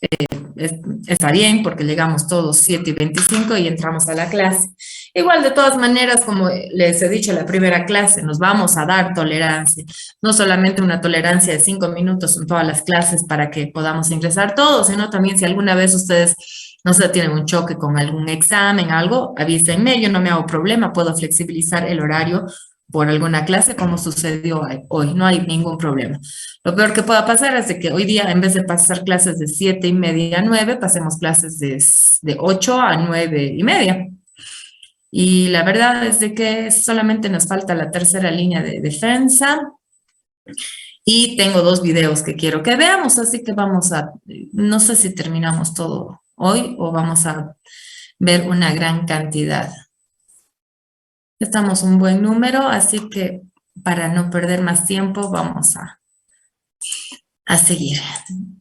es- está bien porque llegamos todos 7:25 y entramos a la clase. Igual, de todas maneras, como les he dicho en la primera clase, nos vamos a dar tolerancia, no solamente una tolerancia de 5 minutos en todas las clases para que podamos ingresar todos, sino también si alguna vez ustedes, no sé, tienen un choque con algún examen, algo, avísenme, yo no me hago problema, puedo flexibilizar el horario por alguna clase como sucedió hoy, no hay ningún problema. Lo peor que pueda pasar es de que hoy día, en vez de pasar clases de 7:30 a 9, pasemos clases de 8 a 9:30. Y la verdad es de que solamente nos falta la tercera línea de defensa y tengo 2 videos que quiero que veamos, así que vamos a, no sé si terminamos todo hoy o vamos a ver una gran cantidad. Estamos un buen número, así que para no perder más tiempo vamos a seguir.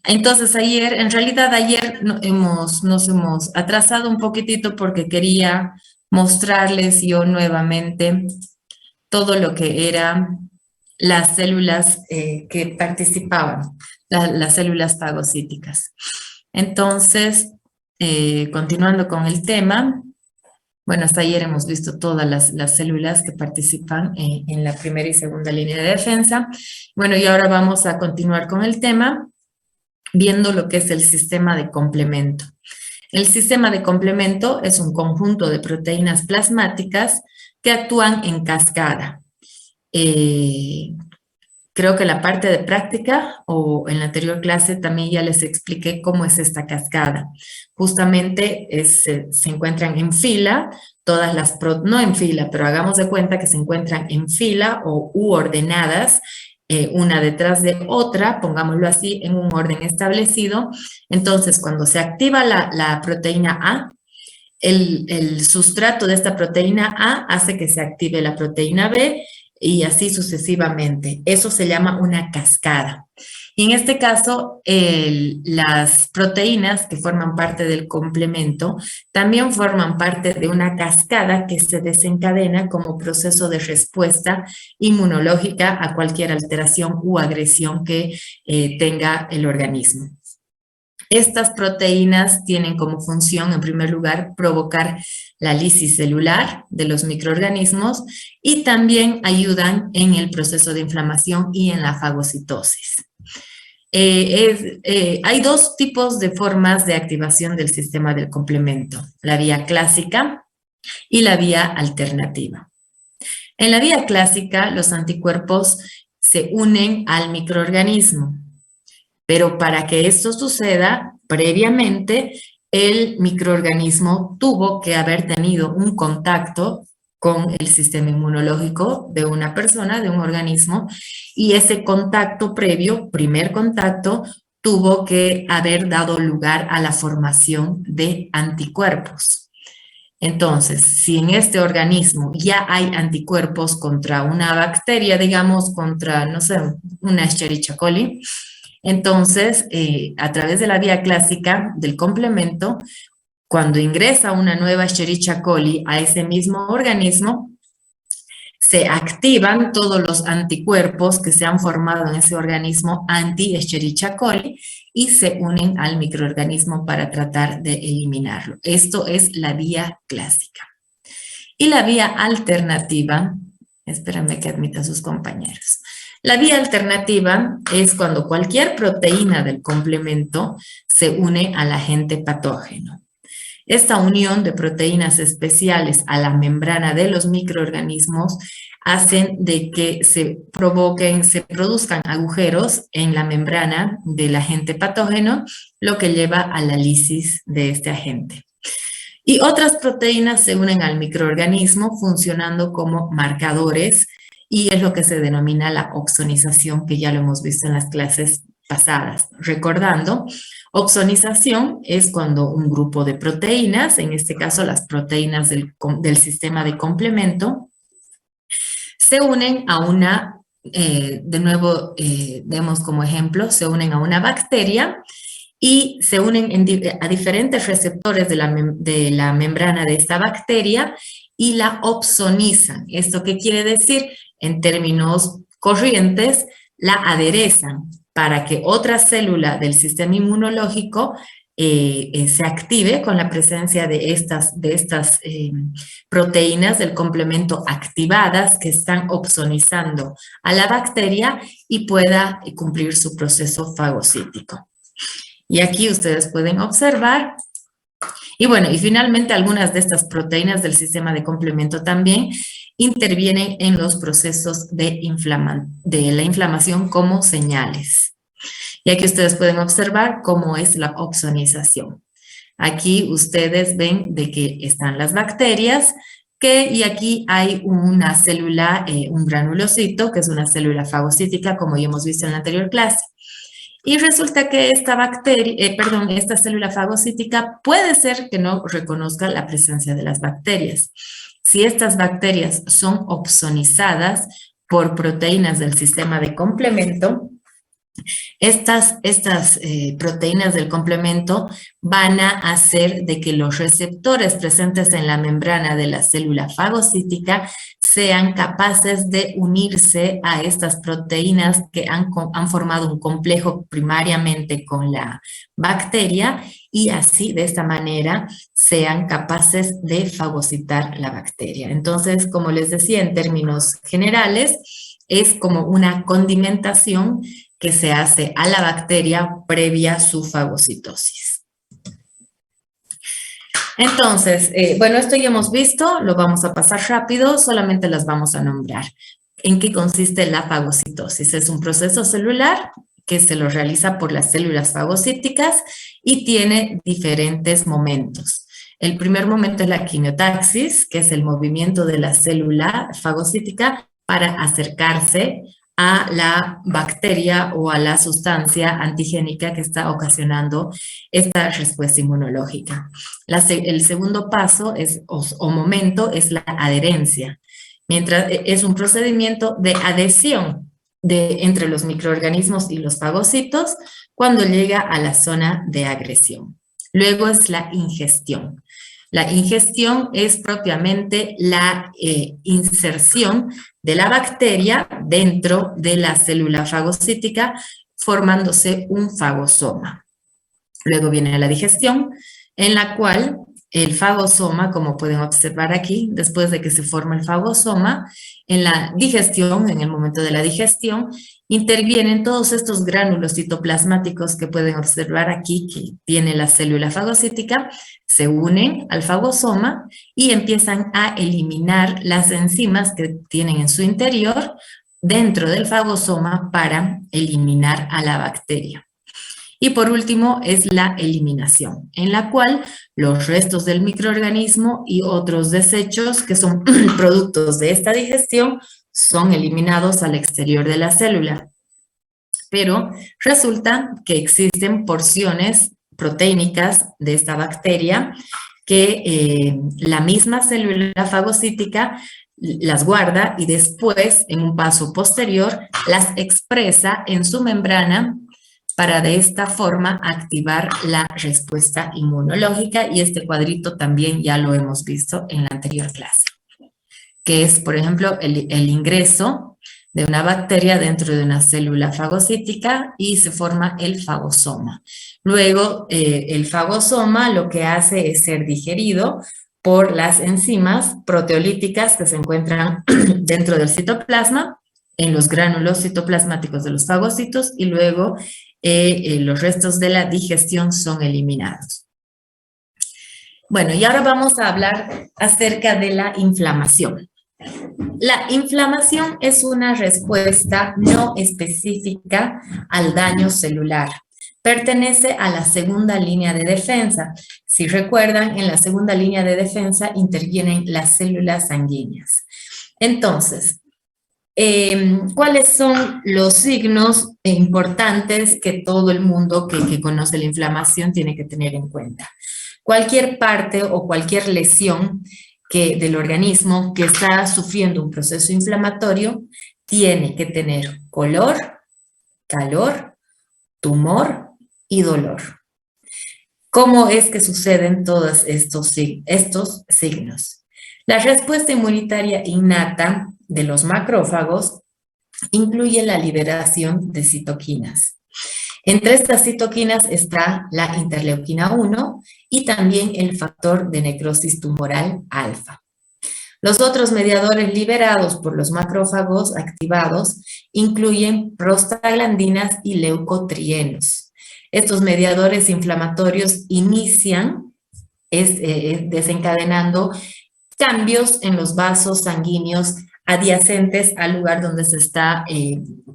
Entonces ayer, en realidad ayer nos hemos atrasado un poquitito porque quería mostrarles yo nuevamente todo lo que eran las células que participaban, las células fagocíticas. Entonces, continuando con el tema, bueno, hasta ayer hemos visto todas las células que participan en la primera y segunda línea de defensa. Bueno, y ahora vamos a continuar con el tema, viendo lo que es el sistema de complemento. El sistema de complemento es un conjunto de proteínas plasmáticas que actúan en cascada. Creo que la parte de práctica o en la anterior clase también ya les expliqué cómo es esta cascada. Justamente se encuentran en fila, no en fila, pero hagamos de cuenta que se encuentran en fila u ordenadas, una detrás de otra, pongámoslo así, en un orden establecido. Entonces, cuando se activa la proteína A, el sustrato de esta proteína A hace que se active la proteína B y así sucesivamente. Eso se llama una cascada. Y en este caso, las proteínas que forman parte del complemento también forman parte de una cascada que se desencadena como proceso de respuesta inmunológica a cualquier alteración u agresión que tenga el organismo. Estas proteínas tienen como función, en primer lugar, provocar la lisis celular de los microorganismos y también ayudan en el proceso de inflamación y en la fagocitosis. Hay 2 tipos de formas de activación del sistema del complemento, la vía clásica y la vía alternativa. En la vía clásica, los anticuerpos se unen al microorganismo. Pero para que esto suceda, previamente el microorganismo tuvo que haber tenido un contacto con el sistema inmunológico de una persona, de un organismo, y ese contacto previo, primer contacto, tuvo que haber dado lugar a la formación de anticuerpos. Entonces, si en este organismo ya hay anticuerpos contra una bacteria, digamos, contra, no sé, una Escherichia coli, entonces, a través de la vía clásica del complemento, cuando ingresa una nueva Escherichia coli a ese mismo organismo, se activan todos los anticuerpos que se han formado en ese organismo anti-Escherichia coli y se unen al microorganismo para tratar de eliminarlo. Esto es la vía clásica. Y la vía alternativa, espérame que admita a sus compañeros. La vía alternativa es cuando cualquier proteína del complemento se une al agente patógeno. Esta unión de proteínas especiales a la membrana de los microorganismos hacen de que se produzcan agujeros en la membrana del agente patógeno, lo que lleva a la lisis de este agente. Y otras proteínas se unen al microorganismo funcionando como marcadores y es lo que se denomina la opsonización, que ya lo hemos visto en las clases pasadas. Recordando, opsonización es cuando un grupo de proteínas, en este caso las proteínas del sistema de complemento, se unen a una, de nuevo, demos como ejemplo, se unen a una bacteria y se unen a diferentes receptores de la membrana de esta bacteria y la opsonizan. ¿Esto qué quiere decir? En términos corrientes, la aderezan para que otra célula del sistema inmunológico se active con la presencia de estas proteínas del complemento activadas que están opsonizando a la bacteria y pueda cumplir su proceso fagocítico. Y aquí ustedes pueden observar. Y bueno, y finalmente algunas de estas proteínas del sistema de complemento también intervienen en los procesos de la inflamación como señales. Y aquí ustedes pueden observar cómo es la opsonización. Aquí ustedes ven de que están las bacterias, y aquí hay una célula, un granulocito, que es una célula fagocítica, como ya hemos visto en la anterior clase. Y resulta que esta célula fagocítica puede ser que no reconozca la presencia de las bacterias. Si estas bacterias son opsonizadas por proteínas del sistema de complemento, estas proteínas del complemento van a hacer de que los receptores presentes en la membrana de la célula fagocítica sean capaces de unirse a estas proteínas que han formado un complejo primariamente con la bacteria y así, de esta manera, sean capaces de fagocitar la bacteria. Entonces, como les decía, en términos generales, es como una condimentación que se hace a la bacteria previa a su fagocitosis. Entonces, bueno, esto ya hemos visto, lo vamos a pasar rápido, solamente las vamos a nombrar. ¿En qué consiste la fagocitosis? Es un proceso celular que se lo realiza por las células fagocíticas y tiene diferentes momentos. El primer momento es la quimiotaxis, que es el movimiento de la célula fagocítica para acercarse a la bacteria o a la sustancia antigénica que está ocasionando esta respuesta inmunológica. El segundo paso o momento es la adherencia, mientras es un procedimiento de adhesión entre los microorganismos y los fagocitos cuando llega a la zona de agresión. Luego es la ingestión. La ingestión es propiamente la inserción de la bacteria dentro de la célula fagocítica, formándose un fagosoma. Luego viene la digestión, en la cual el fagosoma, como pueden observar aquí, después de que se forma el fagosoma, en la digestión, en el momento de la digestión, intervienen todos estos gránulos citoplasmáticos que pueden observar aquí, que tiene la célula fagocítica, se unen al fagosoma y empiezan a eliminar las enzimas que tienen en su interior dentro del fagosoma para eliminar a la bacteria. Y por último es la eliminación, en la cual los restos del microorganismo y otros desechos que son productos de esta digestión son eliminados al exterior de la célula. Pero resulta que existen porciones proteínicas de esta bacteria que la misma célula fagocítica las guarda y después, en un paso posterior, las expresa en su membrana para de esta forma activar la respuesta inmunológica, y este cuadrito también ya lo hemos visto en la anterior clase, que es, por ejemplo, el ingreso de una bacteria dentro de una célula fagocítica y se forma el fagosoma. Luego, el fagosoma lo que hace es ser digerido por las enzimas proteolíticas que se encuentran dentro del citoplasma, en los gránulos citoplasmáticos de los fagocitos, y luego los restos de la digestión son eliminados. Bueno, y ahora vamos a hablar acerca de la inflamación. La inflamación es una respuesta no específica al daño celular. Pertenece a la segunda línea de defensa. Si recuerdan, en la segunda línea de defensa intervienen las células sanguíneas. Entonces, ¿cuáles son los signos importantes que todo el mundo que conoce la inflamación tiene que tener en cuenta? Cualquier parte o cualquier lesión del organismo que está sufriendo un proceso inflamatorio tiene que tener color, calor, tumor y dolor. ¿Cómo es que suceden todos estos signos? La respuesta inmunitaria innata de los macrófagos incluye la liberación de citoquinas. Entre estas citoquinas está la interleuquina 1 y también el factor de necrosis tumoral alfa. Los otros mediadores liberados por los macrófagos activados incluyen prostaglandinas y leucotrienos. Estos mediadores inflamatorios inician desencadenando cambios en los vasos sanguíneos adyacentes al lugar donde se está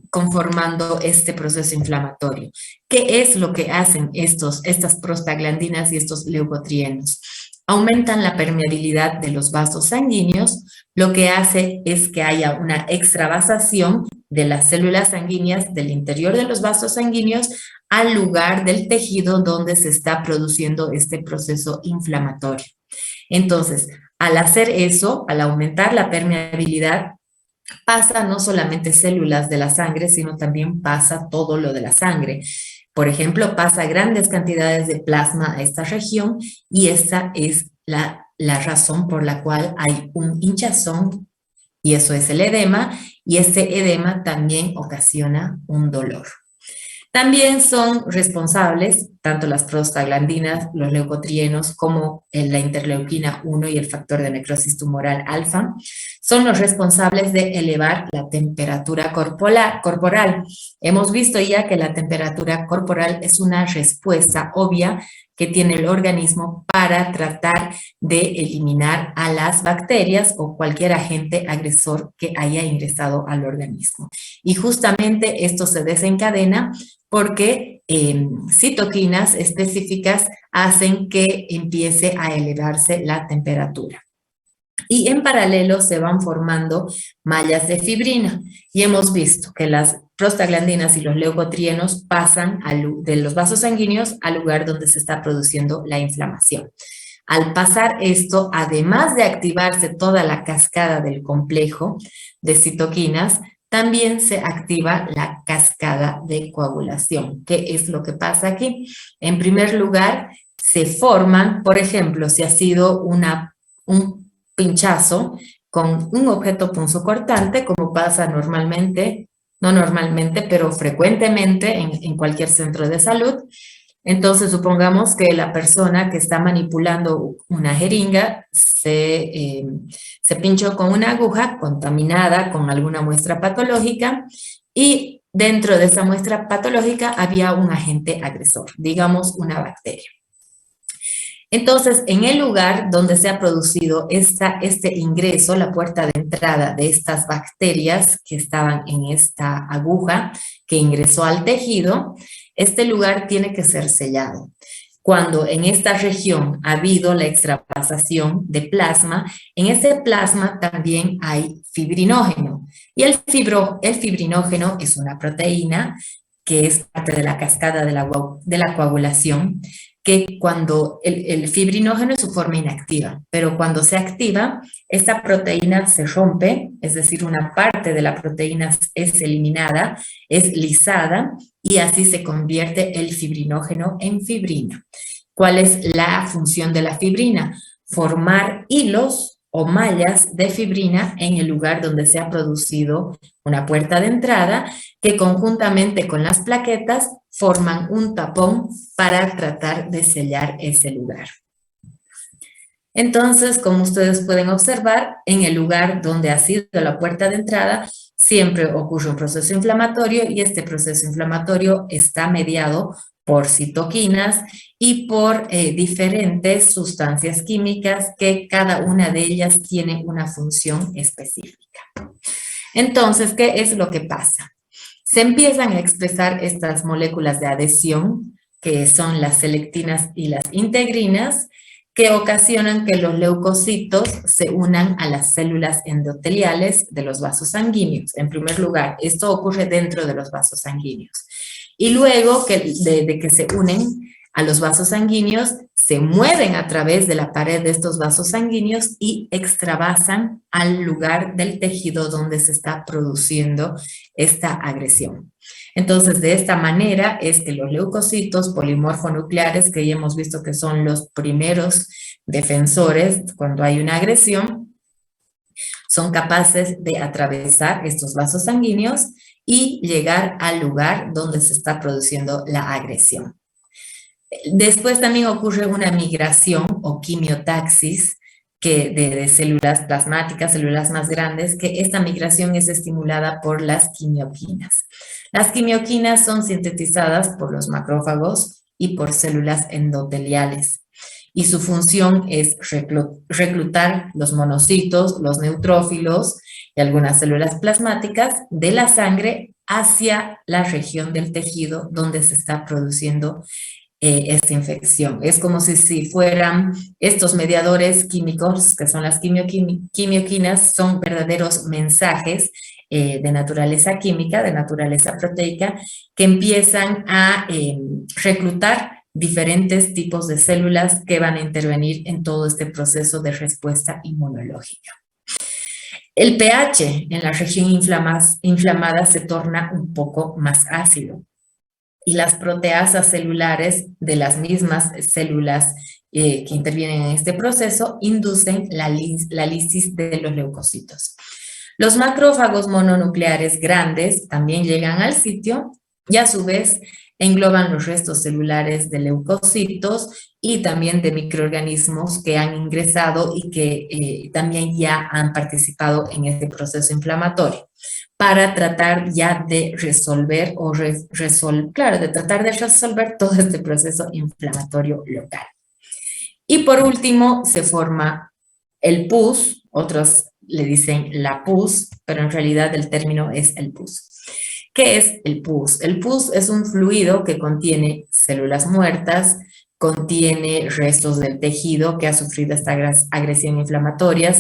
conformando este proceso inflamatorio. ¿Qué es lo que hacen estas prostaglandinas y estos leucotrienos? Aumentan la permeabilidad de los vasos sanguíneos, lo que hace es que haya una extravasación de las células sanguíneas del interior de los vasos sanguíneos al lugar del tejido donde se está produciendo este proceso inflamatorio. Entonces, al hacer eso, al aumentar la permeabilidad, pasa no solamente células de la sangre, sino también pasa todo lo de la sangre. Por ejemplo, pasa grandes cantidades de plasma a esta región y esta es la razón por la cual hay un hinchazón y eso es el edema y este edema también ocasiona un dolor. También son responsables, tanto las prostaglandinas, los leucotrienos, como la interleuquina 1 y el factor de necrosis tumoral alfa, son los responsables de elevar la temperatura corporal. Hemos visto ya que la temperatura corporal es una respuesta obvia que tiene el organismo para tratar de eliminar a las bacterias o cualquier agente agresor que haya ingresado al organismo. Y justamente esto se desencadena porque citoquinas específicas hacen que empiece a elevarse la temperatura. Y en paralelo se van formando mallas de fibrina. Y hemos visto que las prostaglandinas y los leucotrienos pasan de los vasos sanguíneos al lugar donde se está produciendo la inflamación. Al pasar esto, además de activarse toda la cascada del complejo de citoquinas, también se activa la cascada de coagulación. ¿Qué es lo que pasa aquí? En primer lugar, se forman, por ejemplo, si ha sido un pinchazo con un objeto punzocortante, como pasa normalmente, no normalmente, pero frecuentemente en cualquier centro de salud. Entonces, supongamos que la persona que está manipulando una jeringa se pinchó con una aguja contaminada con alguna muestra patológica y dentro de esa muestra patológica había un agente agresor, digamos una bacteria. Entonces, en el lugar donde se ha producido este ingreso, la puerta de entrada de estas bacterias que estaban en esta aguja que ingresó al tejido, este lugar tiene que ser sellado. Cuando en esta región ha habido la extravasación de plasma, en ese plasma también hay fibrinógeno. Y el fibrinógeno es una proteína que es parte de la cascada de la coagulación, que cuando el fibrinógeno es su forma inactiva, pero cuando se activa, esta proteína se rompe, es decir, una parte de la proteína es eliminada, es lisada, y así se convierte el fibrinógeno en fibrina. ¿Cuál es la función de la fibrina? Formar hilos o mallas de fibrina en el lugar donde se ha producido una puerta de entrada que conjuntamente con las plaquetas forman un tapón para tratar de sellar ese lugar. Entonces, como ustedes pueden observar, en el lugar donde ha sido la puerta de entrada siempre ocurre un proceso inflamatorio y este proceso inflamatorio está mediado por citoquinas y por diferentes sustancias químicas que cada una de ellas tiene una función específica. Entonces, ¿qué es lo que pasa? Se empiezan a expresar estas moléculas de adhesión, que son las selectinas y las integrinas, que ocasionan que los leucocitos se unan a las células endoteliales de los vasos sanguíneos. En primer lugar, esto ocurre dentro de los vasos sanguíneos. Y luego de que se unen a los vasos sanguíneos, se mueven a través de la pared de estos vasos sanguíneos y extravasan al lugar del tejido donde se está produciendo esta agresión. Entonces, de esta manera es que los leucocitos polimorfonucleares, que ya hemos visto que son los primeros defensores cuando hay una agresión, son capaces de atravesar estos vasos sanguíneos y llegar al lugar donde se está produciendo la agresión. Después también ocurre una migración o quimiotaxis de células plasmáticas, células más grandes, que esta migración es estimulada por las quimioquinas. Las quimioquinas son sintetizadas por los macrófagos y por células endoteliales. Y su función es reclutar los monocitos, los neutrófilos y algunas células plasmáticas de la sangre hacia la región del tejido donde se está produciendo esta infección. Es como si fueran estos mediadores químicos, que son las quimioquinas, son verdaderos mensajes de naturaleza química, de naturaleza proteica, que empiezan a reclutar diferentes tipos de células que van a intervenir en todo este proceso de respuesta inmunológica. El pH en la región inflamada se torna un poco más ácido y las proteasas celulares de las mismas células que intervienen en este proceso inducen la lisis de los leucocitos. Los macrófagos mononucleares grandes también llegan al sitio y a su vez engloban los restos celulares de leucocitos y también de microorganismos que han ingresado y que también ya han participado en este proceso inflamatorio, para tratar ya de resolver de tratar de resolver todo este proceso inflamatorio local. Y por último se forma el pus, otros le dicen la pus, pero en realidad el término es el pus. ¿Qué es el pus? El pus es un fluido que contiene células muertas, contiene restos del tejido que ha sufrido esta agresión inflamatoria,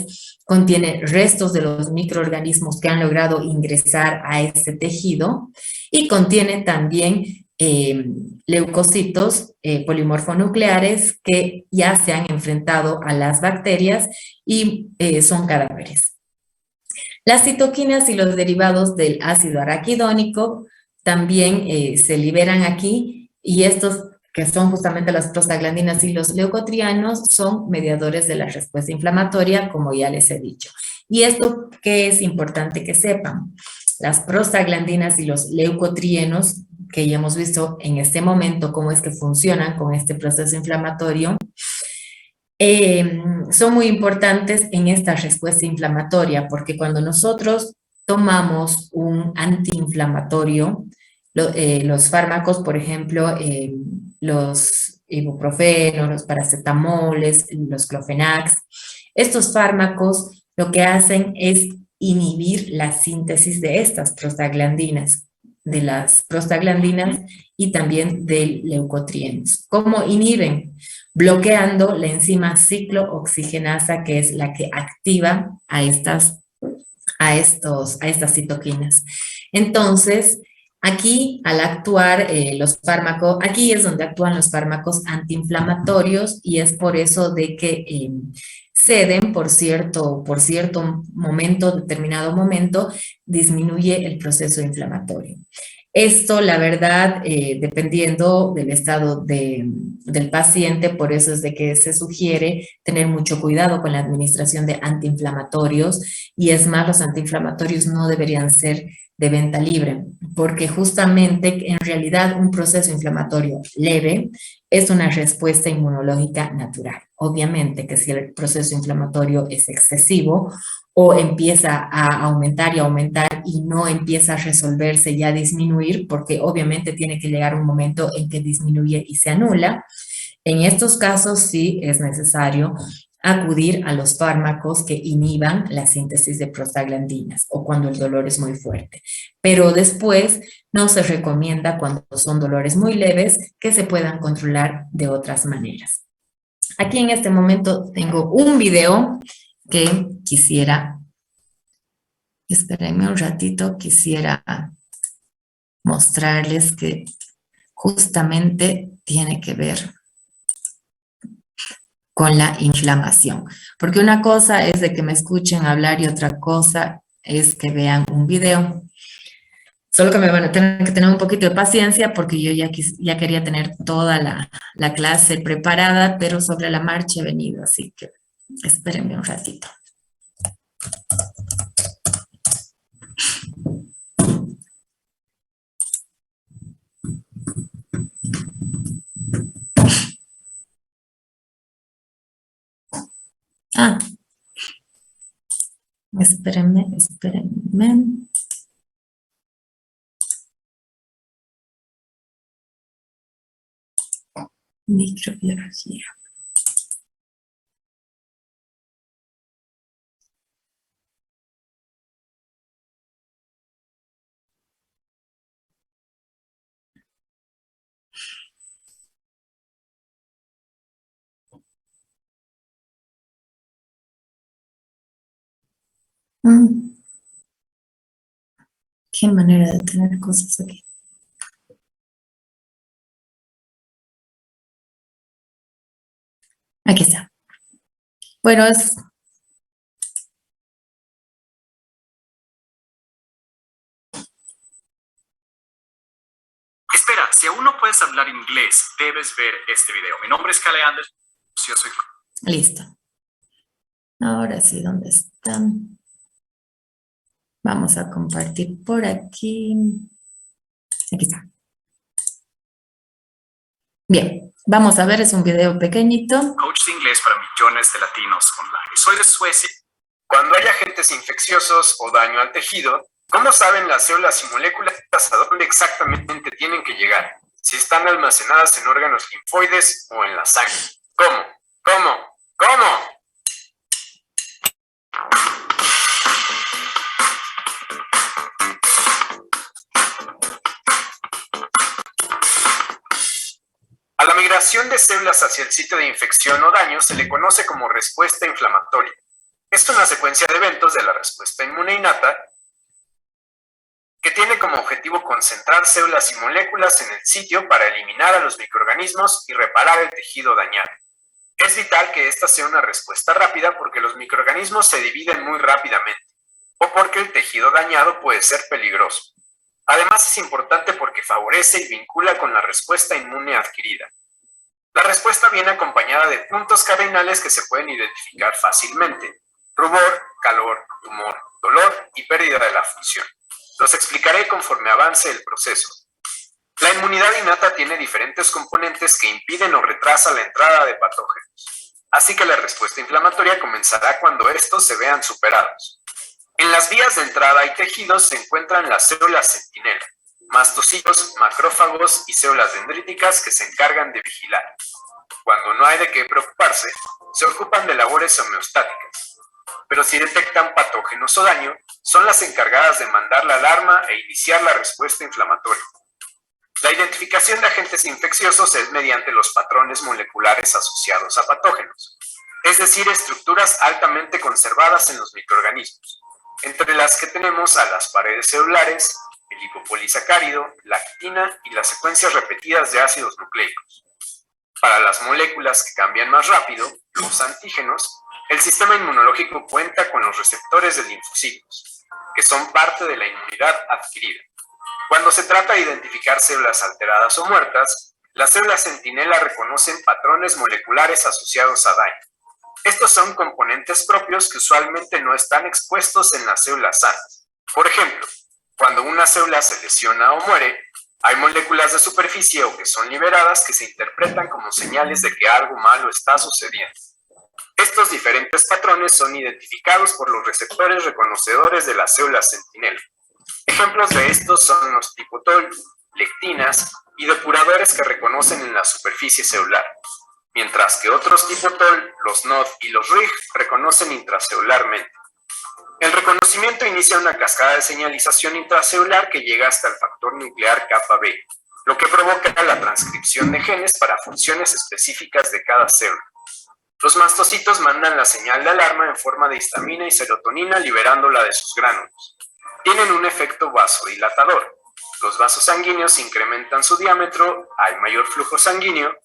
contiene restos de los microorganismos que han logrado ingresar a ese tejido y contiene también leucocitos polimorfonucleares que ya se han enfrentado a las bacterias y son cadáveres. Las citoquinas y los derivados del ácido araquidónico también se liberan aquí y estos que son justamente las prostaglandinas y los leucotrienos son mediadores de la respuesta inflamatoria, como ya les he dicho. Y esto que es importante que sepan, las prostaglandinas y los leucotrienos, que ya hemos visto en este momento cómo es que funcionan con este proceso inflamatorio, son muy importantes en esta respuesta inflamatoria, porque cuando nosotros tomamos un antiinflamatorio, los fármacos, por ejemplo, los ibuprofenos, los paracetamoles, los clofenax, estos fármacos lo que hacen es inhibir la síntesis de estas prostaglandinas, de las prostaglandinas y también de leucotrienos. ¿Cómo inhiben? Bloqueando la enzima ciclooxigenasa, que es la que activa a estas citoquinas. Entonces, aquí al actuar los fármacos, aquí es donde actúan los fármacos antiinflamatorios y es por eso de que ceden por cierto momento, determinado momento, disminuye el proceso inflamatorio. Esto, la verdad, dependiendo del estado del paciente, por eso es de que se sugiere tener mucho cuidado con la administración de antiinflamatorios y es más, los antiinflamatorios no deberían ser de venta libre, porque justamente en realidad un proceso inflamatorio leve es una respuesta inmunológica natural. Obviamente que si el proceso inflamatorio es excesivo o empieza a aumentar y no empieza a resolverse y a disminuir, porque obviamente tiene que llegar un momento en que disminuye y se anula. En estos casos sí es necesario acudir a los fármacos que inhiban la síntesis de prostaglandinas o cuando el dolor es muy fuerte. Pero después no se recomienda cuando son dolores muy leves que se puedan controlar de otras maneras. Aquí en este momento tengo un video que quisiera, espérenme un ratito, quisiera mostrarles que justamente tiene que ver con la inflamación. Porque una cosa es de que me escuchen hablar y otra cosa es que vean un video. Solo que me van a tener que tener un poquito de paciencia porque yo ya quería tener toda la clase preparada, pero sobre la marcha he venido, así que espérenme un ratito. Ah, espérenme. Microbiología. Mm, qué manera de tener cosas aquí. Aquí está. Bueno, Espera, si aún no puedes hablar inglés, debes ver este video. Mi nombre es Kale Anders. Yo soy... listo. Ahora sí, ¿dónde están? Vamos a compartir por aquí. Aquí está. Bien, vamos a ver, es un video pequeñito. Coach de inglés para millones de latinos online. Soy de Suecia. Cuando hay agentes infecciosos o daño al tejido, ¿cómo saben las células y moléculas a dónde exactamente tienen que llegar? Si están almacenadas en órganos linfoides o en la sangre. ¿Cómo? ¿Cómo? ¿Cómo? A la migración de células hacia el sitio de infección o daño se le conoce como respuesta inflamatoria. Es una secuencia de eventos de la respuesta inmune innata que tiene como objetivo concentrar células y moléculas en el sitio para eliminar a los microorganismos y reparar el tejido dañado. Es vital que esta sea una respuesta rápida porque los microorganismos se dividen muy rápidamente o porque el tejido dañado puede ser peligroso. Además, es importante porque favorece y vincula con la respuesta inmune adquirida. La respuesta viene acompañada de puntos cardinales que se pueden identificar fácilmente: rubor, calor, tumor, dolor y pérdida de la función. Los explicaré conforme avance el proceso. La inmunidad innata tiene diferentes componentes que impiden o retrasan la entrada de patógenos. Así que la respuesta inflamatoria comenzará cuando estos se vean superados. En las vías de entrada y tejidos se encuentran las células centinela, mastocitos, macrófagos y células dendríticas que se encargan de vigilar. Cuando no hay de qué preocuparse, se ocupan de labores homeostáticas. Pero si detectan patógenos o daño, son las encargadas de mandar la alarma e iniciar la respuesta inflamatoria. La identificación de agentes infecciosos es mediante los patrones moleculares asociados a patógenos, es decir, estructuras altamente conservadas en los microorganismos, entre las que tenemos a las paredes celulares, el lipopolisacárido, la quitina y las secuencias repetidas de ácidos nucleicos. Para las moléculas que cambian más rápido, los antígenos, el sistema inmunológico cuenta con los receptores de linfocitos, que son parte de la inmunidad adquirida. Cuando se trata de identificar células alteradas o muertas, las células centinela reconocen patrones moleculares asociados a daño. Estos son componentes propios que usualmente no están expuestos en las células sanas. Por ejemplo, cuando una célula se lesiona o muere, hay moléculas de superficie o que son liberadas que se interpretan como señales de que algo malo está sucediendo. Estos diferentes patrones son identificados por los receptores reconocedores de las células centinela. Ejemplos de estos son los tipo TOL, lectinas y depuradores que reconocen en la superficie celular, mientras que otros tipo TOL, los NOD y los RIG, reconocen intracelularmente. El reconocimiento inicia una cascada de señalización intracelular que llega hasta el factor nuclear kappa B, lo que provoca la transcripción de genes para funciones específicas de cada célula. Los mastocitos mandan la señal de alarma en forma de histamina y serotonina liberándola de sus gránulos. Tienen un efecto vasodilatador. Los vasos sanguíneos incrementan su diámetro, hay mayor flujo sanguíneo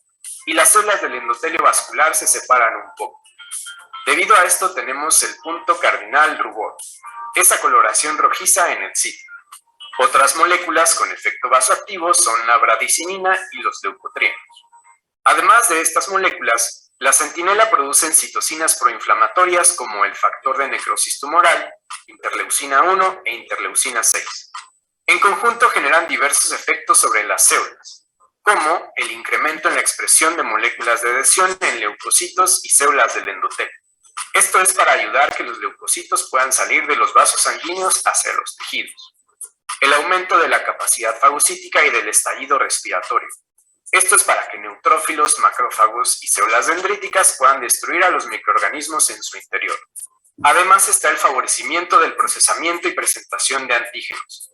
y las células del endotelio vascular se separan un poco. Debido a esto tenemos el punto cardinal rubor, esa coloración rojiza en el sitio. Otras moléculas con efecto vasoactivo son la bradicinina y los leucotrienos. Además de estas moléculas, la centinela producen citocinas proinflamatorias como el factor de necrosis tumoral, interleucina 1 e interleucina 6. En conjunto generan diversos efectos sobre las células, como el incremento en la expresión de moléculas de adhesión en leucocitos y células del endotelio. Esto es para ayudar que los leucocitos puedan salir de los vasos sanguíneos hacia los tejidos. El aumento de la capacidad fagocítica y del estallido respiratorio. Esto es para que neutrófilos, macrófagos y células dendríticas puedan destruir a los microorganismos en su interior. Además está el favorecimiento del procesamiento y presentación de antígenos.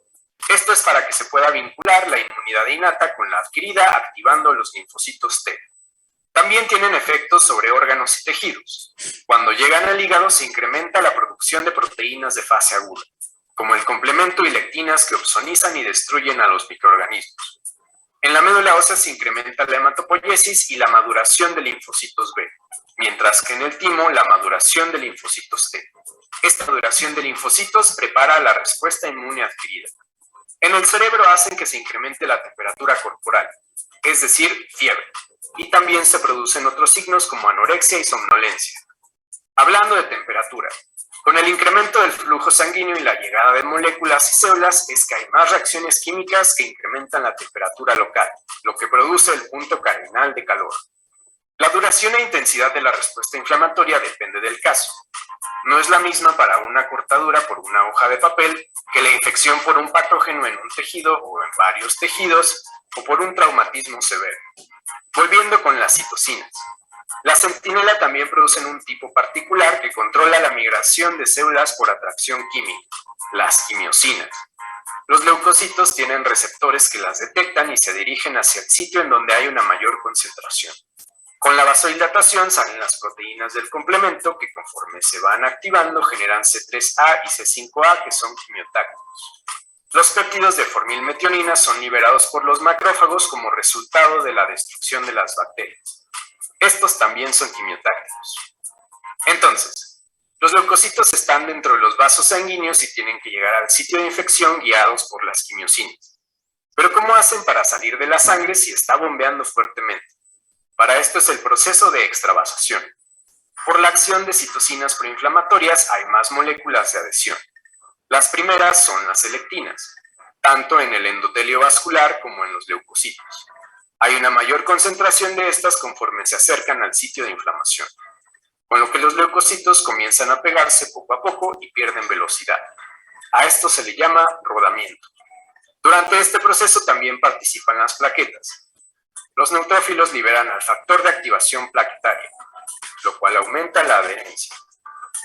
Esto es para que se pueda vincular la inmunidad innata con la adquirida, activando los linfocitos T. También tienen efectos sobre órganos y tejidos. Cuando llegan al hígado se incrementa la producción de proteínas de fase aguda, como el complemento y lectinas que opsonizan y destruyen a los microorganismos. En la médula ósea se incrementa la hematopoiesis y la maduración de linfocitos B, mientras que en el timo la maduración de linfocitos T. Esta maduración de linfocitos prepara la respuesta inmune adquirida. En el cerebro hacen que se incremente la temperatura corporal, es decir, fiebre, y también se producen otros signos como anorexia y somnolencia. Hablando de temperatura, con el incremento del flujo sanguíneo y la llegada de moléculas y células es que hay más reacciones químicas que incrementan la temperatura local, lo que produce el punto cardinal de calor. La duración e intensidad de la respuesta inflamatoria depende del caso. No es la misma para una cortadura por una hoja de papel que la infección por un patógeno en un tejido o en varios tejidos o por un traumatismo severo. Volviendo con las citocinas. La centinela también producen un tipo particular que controla la migración de células por atracción química, las quimiosinas. Los leucocitos tienen receptores que las detectan y se dirigen hacia el sitio en donde hay una mayor concentración. Con la vasodilatación salen las proteínas del complemento que conforme se van activando generan C3A y C5A que son quimiotácticos. Los péptidos de formilmetionina son liberados por los macrófagos como resultado de la destrucción de las bacterias. Estos también son quimiotácticos. Entonces, los leucocitos están dentro de los vasos sanguíneos y tienen que llegar al sitio de infección guiados por las quimiosinas. Pero ¿cómo hacen para salir de la sangre si está bombeando fuertemente? Para esto es el proceso de extravasación. Por la acción de citocinas proinflamatorias hay más moléculas de adhesión. Las primeras son las lectinas, tanto en el endotelio vascular como en los leucocitos. Hay una mayor concentración de estas conforme se acercan al sitio de inflamación, con lo que los leucocitos comienzan a pegarse poco a poco y pierden velocidad. A esto se le llama rodamiento. Durante este proceso también participan las plaquetas. Los neutrófilos liberan al factor de activación plaquetaria, lo cual aumenta la adherencia.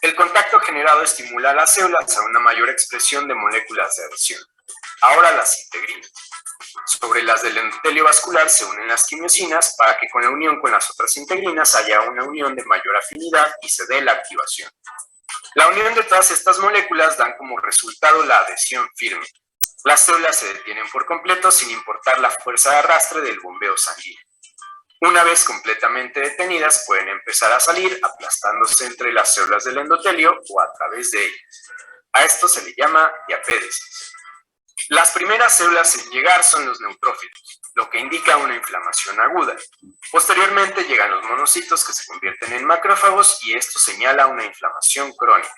El contacto generado estimula a las células a una mayor expresión de moléculas de adhesión. Ahora las integrinas. Sobre las del endotelio vascular se unen las quimiosinas para que con la unión con las otras integrinas haya una unión de mayor afinidad y se dé la activación. La unión de todas estas moléculas dan como resultado la adhesión firme. Las células se detienen por completo sin importar la fuerza de arrastre del bombeo sanguíneo. Una vez completamente detenidas, pueden empezar a salir aplastándose entre las células del endotelio o a través de ellas. A esto se le llama diapédesis. Las primeras células en llegar son los neutrófilos, lo que indica una inflamación aguda. Posteriormente llegan los monocitos que se convierten en macrófagos y esto señala una inflamación crónica.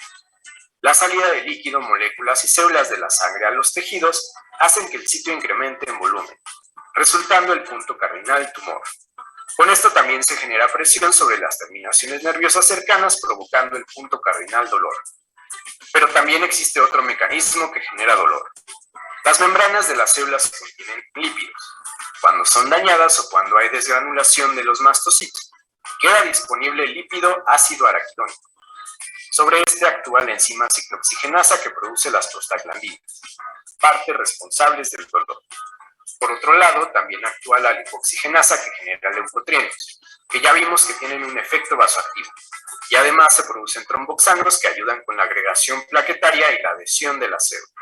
La salida de líquido, moléculas y células de la sangre a los tejidos hacen que el sitio incremente en volumen, resultando el punto cardinal tumor. Con esto también se genera presión sobre las terminaciones nerviosas cercanas, provocando el punto cardinal dolor. Pero también existe otro mecanismo que genera dolor. Las membranas de las células contienen lípidos. Cuando son dañadas o cuando hay desgranulación de los mastocitos, queda disponible el lípido ácido araquidónico. Sobre este actúa la enzima ciclooxigenasa que produce las prostaglandinas, partes responsables del dolor. Por otro lado, también actúa la lipoxigenasa que genera leucotrienos, que ya vimos que tienen un efecto vasoactivo. Y además se producen tromboxanos que ayudan con la agregación plaquetaria y la adhesión de las células.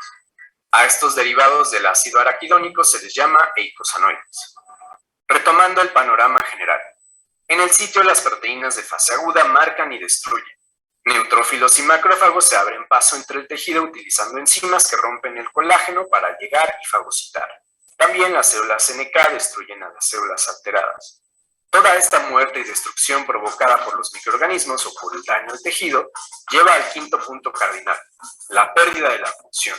A estos derivados del ácido araquidónico se les llama eicosanoides. Retomando el panorama general. En el sitio las proteínas de fase aguda marcan y destruyen. Neutrófilos y macrófagos se abren paso entre el tejido utilizando enzimas que rompen el colágeno para llegar y fagocitar. También las células NK destruyen a las células alteradas. Toda esta muerte y destrucción provocada por los microorganismos o por el daño al tejido lleva al quinto punto cardinal, la pérdida de la función.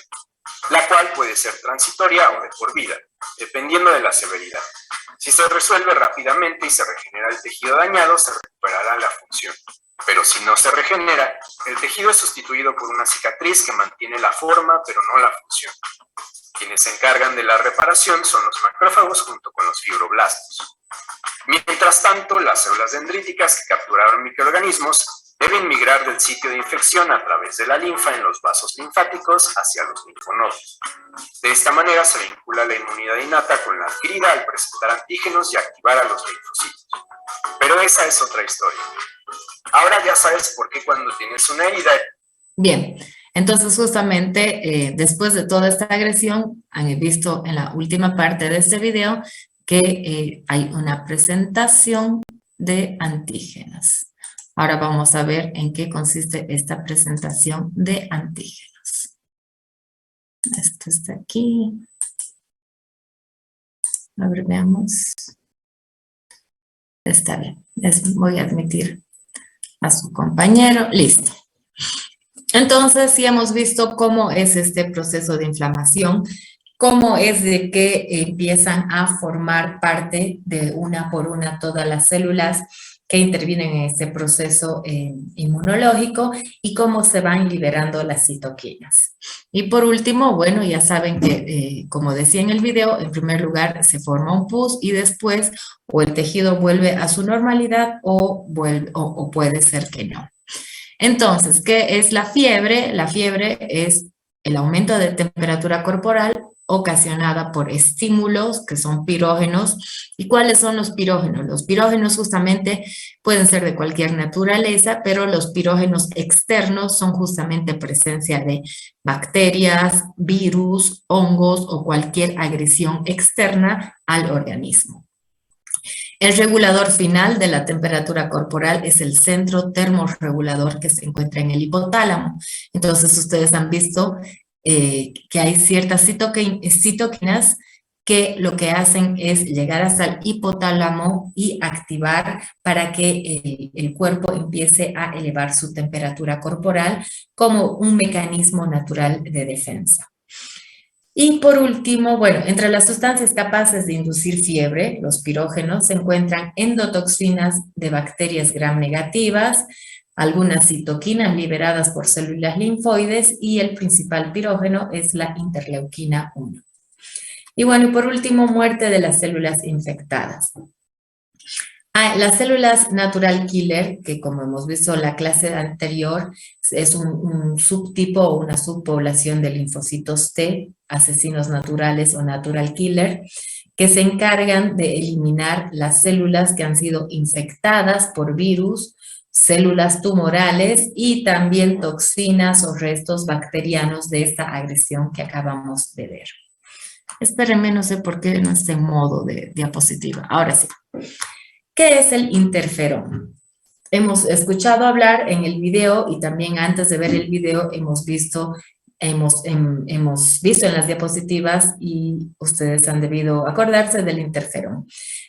la cual puede ser transitoria o de por vida, dependiendo de la severidad. Si se resuelve rápidamente y se regenera el tejido dañado, se recuperará la función. Pero si no se regenera, el tejido es sustituido por una cicatriz que mantiene la forma, pero no la función. Quienes se encargan de la reparación son los macrófagos junto con los fibroblastos. Mientras tanto, las células dendríticas que capturaron microorganismos deben migrar del sitio de infección a través de la linfa en los vasos linfáticos hacia los linfonodos. De esta manera se vincula la inmunidad innata con la adquirida al presentar antígenos y activar a los linfocitos. Pero esa es otra historia. Ahora ya sabes por qué cuando tienes una herida... Bien, entonces justamente después de toda esta agresión, han visto en la última parte de este video que hay una presentación de antígenos. Ahora vamos a ver en qué consiste esta presentación de antígenos. Esto está aquí. A ver, veamos. Está bien. Voy a admitir a su compañero. Listo. Entonces, sí hemos visto cómo es este proceso de inflamación, cómo es de que empiezan a formar parte de una por una todas las células que intervienen en este proceso inmunológico y cómo se van liberando las citoquinas. Y por último, bueno, ya saben que, como decía en el video, en primer lugar se forma un pus y después o el tejido vuelve a su normalidad o puede ser que no. Entonces, ¿qué es la fiebre? La fiebre es el aumento de temperatura corporal ocasionada por estímulos que son pirógenos. ¿Y cuáles son los pirógenos? Los pirógenos justamente pueden ser de cualquier naturaleza, pero los pirógenos externos son justamente presencia de bacterias, virus, hongos o cualquier agresión externa al organismo. El regulador final de la temperatura corporal es el centro termorregulador que se encuentra en el hipotálamo. Entonces, ustedes han visto que hay ciertas citoquinas que lo que hacen es llegar hasta el hipotálamo y activar para que el cuerpo empiece a elevar su temperatura corporal como un mecanismo natural de defensa. Y por último, bueno, entre las sustancias capaces de inducir fiebre, los pirógenos, se encuentran endotoxinas de bacterias gram negativas, algunas citoquinas liberadas por células linfoides y el principal pirógeno es la interleuquina 1. Y bueno, y por último, muerte de las células infectadas. Las células natural killer, que como hemos visto en la clase anterior, es un subtipo o una subpoblación de linfocitos T, asesinos naturales o natural killer, que se encargan de eliminar las células que han sido infectadas por virus, células tumorales y también toxinas o restos bacterianos de esta agresión que acabamos de ver. Espérenme, no sé por qué no está en modo de diapositiva. Ahora sí. ¿Qué es el interferón? Hemos escuchado hablar en el video y también antes de ver el video hemos visto en las diapositivas y ustedes han debido acordarse del interferón.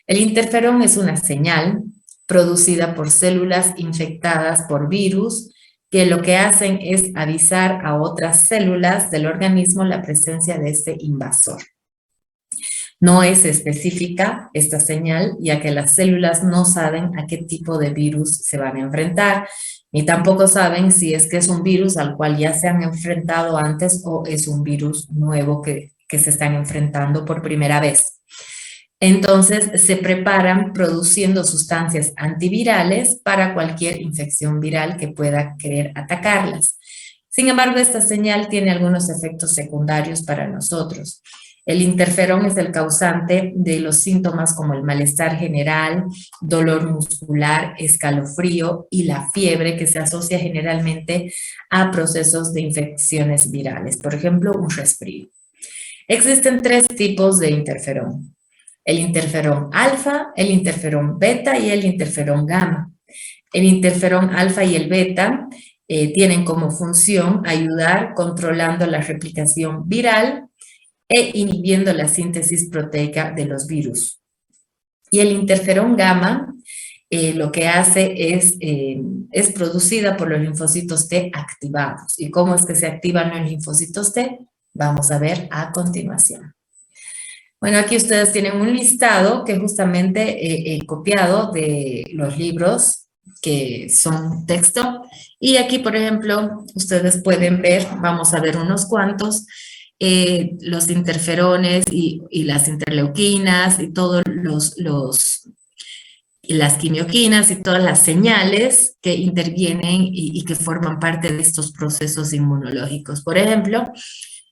El interferón es una señal producida por células infectadas por virus que lo que hacen es avisar a otras células del organismo la presencia de este invasor. No es específica esta señal, ya que las células no saben a qué tipo de virus se van a enfrentar, ni tampoco saben si es que es un virus al cual ya se han enfrentado antes o es un virus nuevo que se están enfrentando por primera vez. Entonces, se preparan produciendo sustancias antivirales para cualquier infección viral que pueda querer atacarlas. Sin embargo, esta señal tiene algunos efectos secundarios para nosotros. El interferón es el causante de los síntomas como el malestar general, dolor muscular, escalofrío y la fiebre que se asocia generalmente a procesos de infecciones virales, por ejemplo, un resfrío. Existen 3 tipos de interferón: el interferón alfa, el interferón beta y el interferón gamma. El interferón alfa y el beta tienen como función ayudar controlando la replicación viral e inhibiendo la síntesis proteica de los virus. Y el interferón gamma lo que hace es producida por los linfocitos T activados. ¿Y cómo es que se activan los linfocitos T? vamos a ver a continuación. Bueno, aquí ustedes tienen un listado que justamente he copiado de los libros que son texto. Y aquí, por ejemplo, ustedes pueden ver, vamos a ver unos cuantos, los interferones y las interleuquinas y todos las quimioquinas y todas las señales que intervienen y que forman parte de estos procesos inmunológicos. Por ejemplo,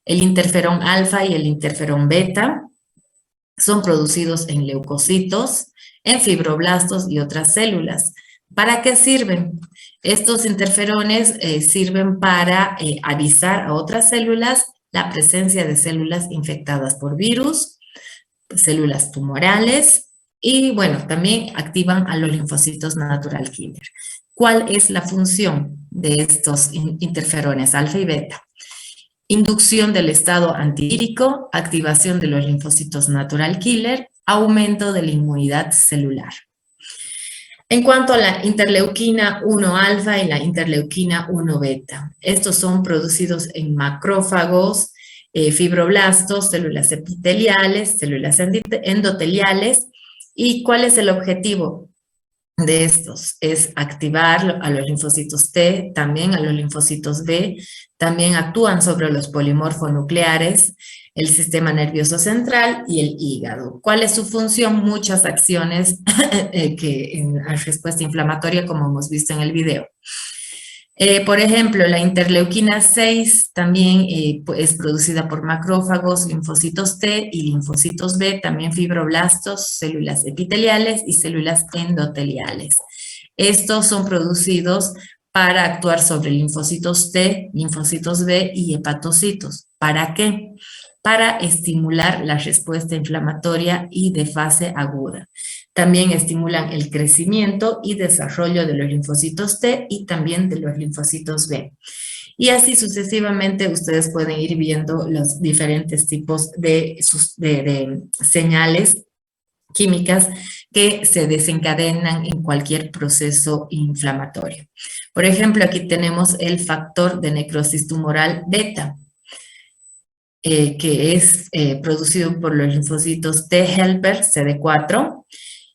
el interferón alfa y el interferón beta son producidos en leucocitos, en fibroblastos y otras células. ¿Para qué sirven? Estos interferones sirven para avisar a otras células la presencia de células infectadas por virus, células tumorales y, bueno, también activan a los linfocitos natural killer. ¿Cuál es la función de estos interferones alfa y beta? Inducción del estado antivírico, activación de los linfocitos natural killer, aumento de la inmunidad celular. En cuanto a la interleuquina 1 alfa y la interleuquina 1 beta, estos son producidos en macrófagos, fibroblastos, células epiteliales, células endoteliales. ¿Y cuál es el objetivo de estos? Es activar a los linfocitos T, también a los linfocitos B, también actúan sobre los polimorfonucleares, el sistema nervioso central y el hígado. ¿Cuál es su función? Muchas acciones que en la respuesta inflamatoria, como hemos visto en el video. Por ejemplo, la interleuquina 6 también es producida por macrófagos, linfocitos T y linfocitos B, también fibroblastos, células epiteliales y células endoteliales. Estos son producidos para actuar sobre linfocitos T, linfocitos B y hepatocitos. ¿Para qué? Para estimular la respuesta inflamatoria y de fase aguda. También estimulan el crecimiento y desarrollo de los linfocitos T y también de los linfocitos B. Y así sucesivamente ustedes pueden ir viendo los diferentes tipos de señales químicas que se desencadenan en cualquier proceso inflamatorio. Por ejemplo, aquí tenemos el factor de necrosis tumoral beta, que es producido por los linfocitos T helper CD4.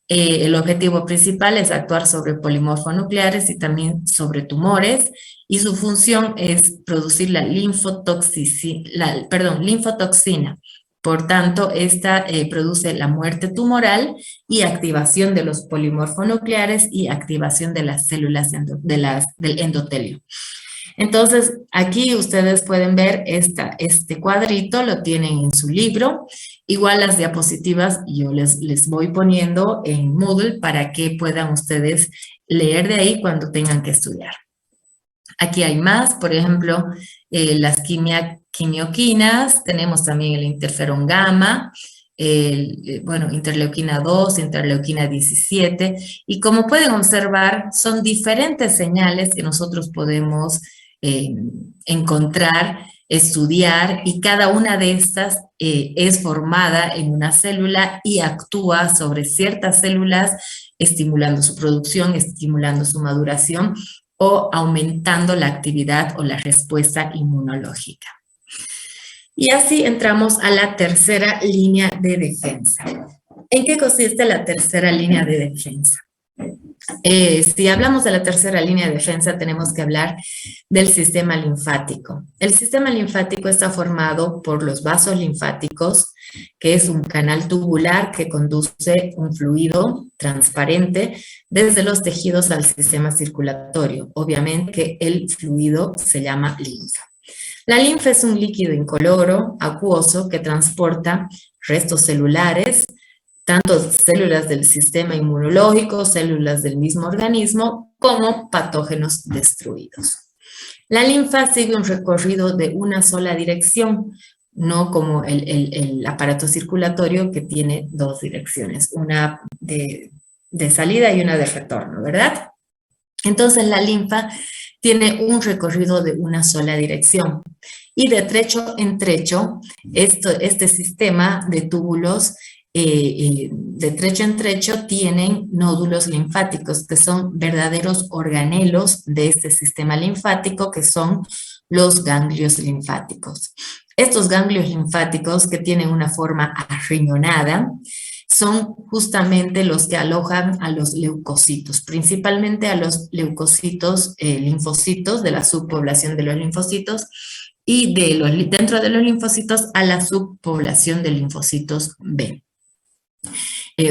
El objetivo principal es actuar sobre polimorfonucleares y también sobre tumores, y su función es producir la linfotoxina. Por tanto, esta produce la muerte tumoral y activación de los polimorfonucleares y activación de las células del endotelio. Entonces, aquí ustedes pueden ver este cuadrito, lo tienen en su libro. Igual las diapositivas yo les voy poniendo en Moodle para que puedan ustedes leer de ahí cuando tengan que estudiar. Aquí hay más, por ejemplo, las quimioquinas, tenemos también el interferón gamma, interleuquina 2, interleuquina 17, y como pueden observar, son diferentes señales que nosotros podemos encontrar, estudiar, y cada una de estas es formada en una célula y actúa sobre ciertas células, estimulando su producción, estimulando su maduración o aumentando la actividad o la respuesta inmunológica. Y así entramos a la tercera línea de defensa. ¿En qué consiste la tercera línea de defensa? Si hablamos de la tercera línea de defensa, tenemos que hablar del sistema linfático. El sistema linfático está formado por los vasos linfáticos, que es un canal tubular que conduce un fluido transparente desde los tejidos al sistema circulatorio. Obviamente que el fluido se llama linfa. La linfa es un líquido incoloro, acuoso, que transporta restos celulares, tanto células del sistema inmunológico, células del mismo organismo, como patógenos destruidos. La linfa sigue un recorrido de una sola dirección, no como el aparato circulatorio, que tiene dos direcciones, una de salida y una de retorno, ¿verdad? Entonces la linfa tiene un recorrido de una sola dirección, y de trecho en trecho, este sistema de túbulos de trecho en trecho tienen nódulos linfáticos, que son verdaderos organelos de este sistema linfático, que son los ganglios linfáticos. Estos ganglios linfáticos que tienen una forma arriñonada son justamente los que alojan a los leucocitos, principalmente a los leucocitos, linfocitos de la subpoblación de los linfocitos y dentro de los linfocitos a la subpoblación de linfocitos B.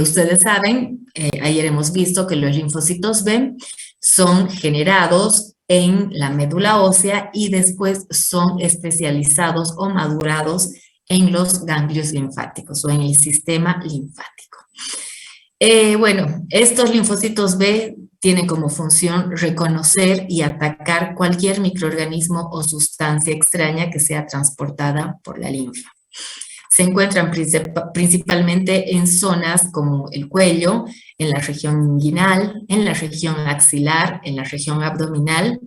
Ustedes saben, ayer hemos visto que los linfocitos B son generados en la médula ósea y después son especializados o madurados en los ganglios linfáticos o en el sistema linfático. Bueno, estos linfocitos B tienen como función reconocer y atacar cualquier microorganismo o sustancia extraña que sea transportada por la linfa. Se encuentran principalmente en zonas como el cuello, en la región inguinal, en la región axilar, en la región abdominal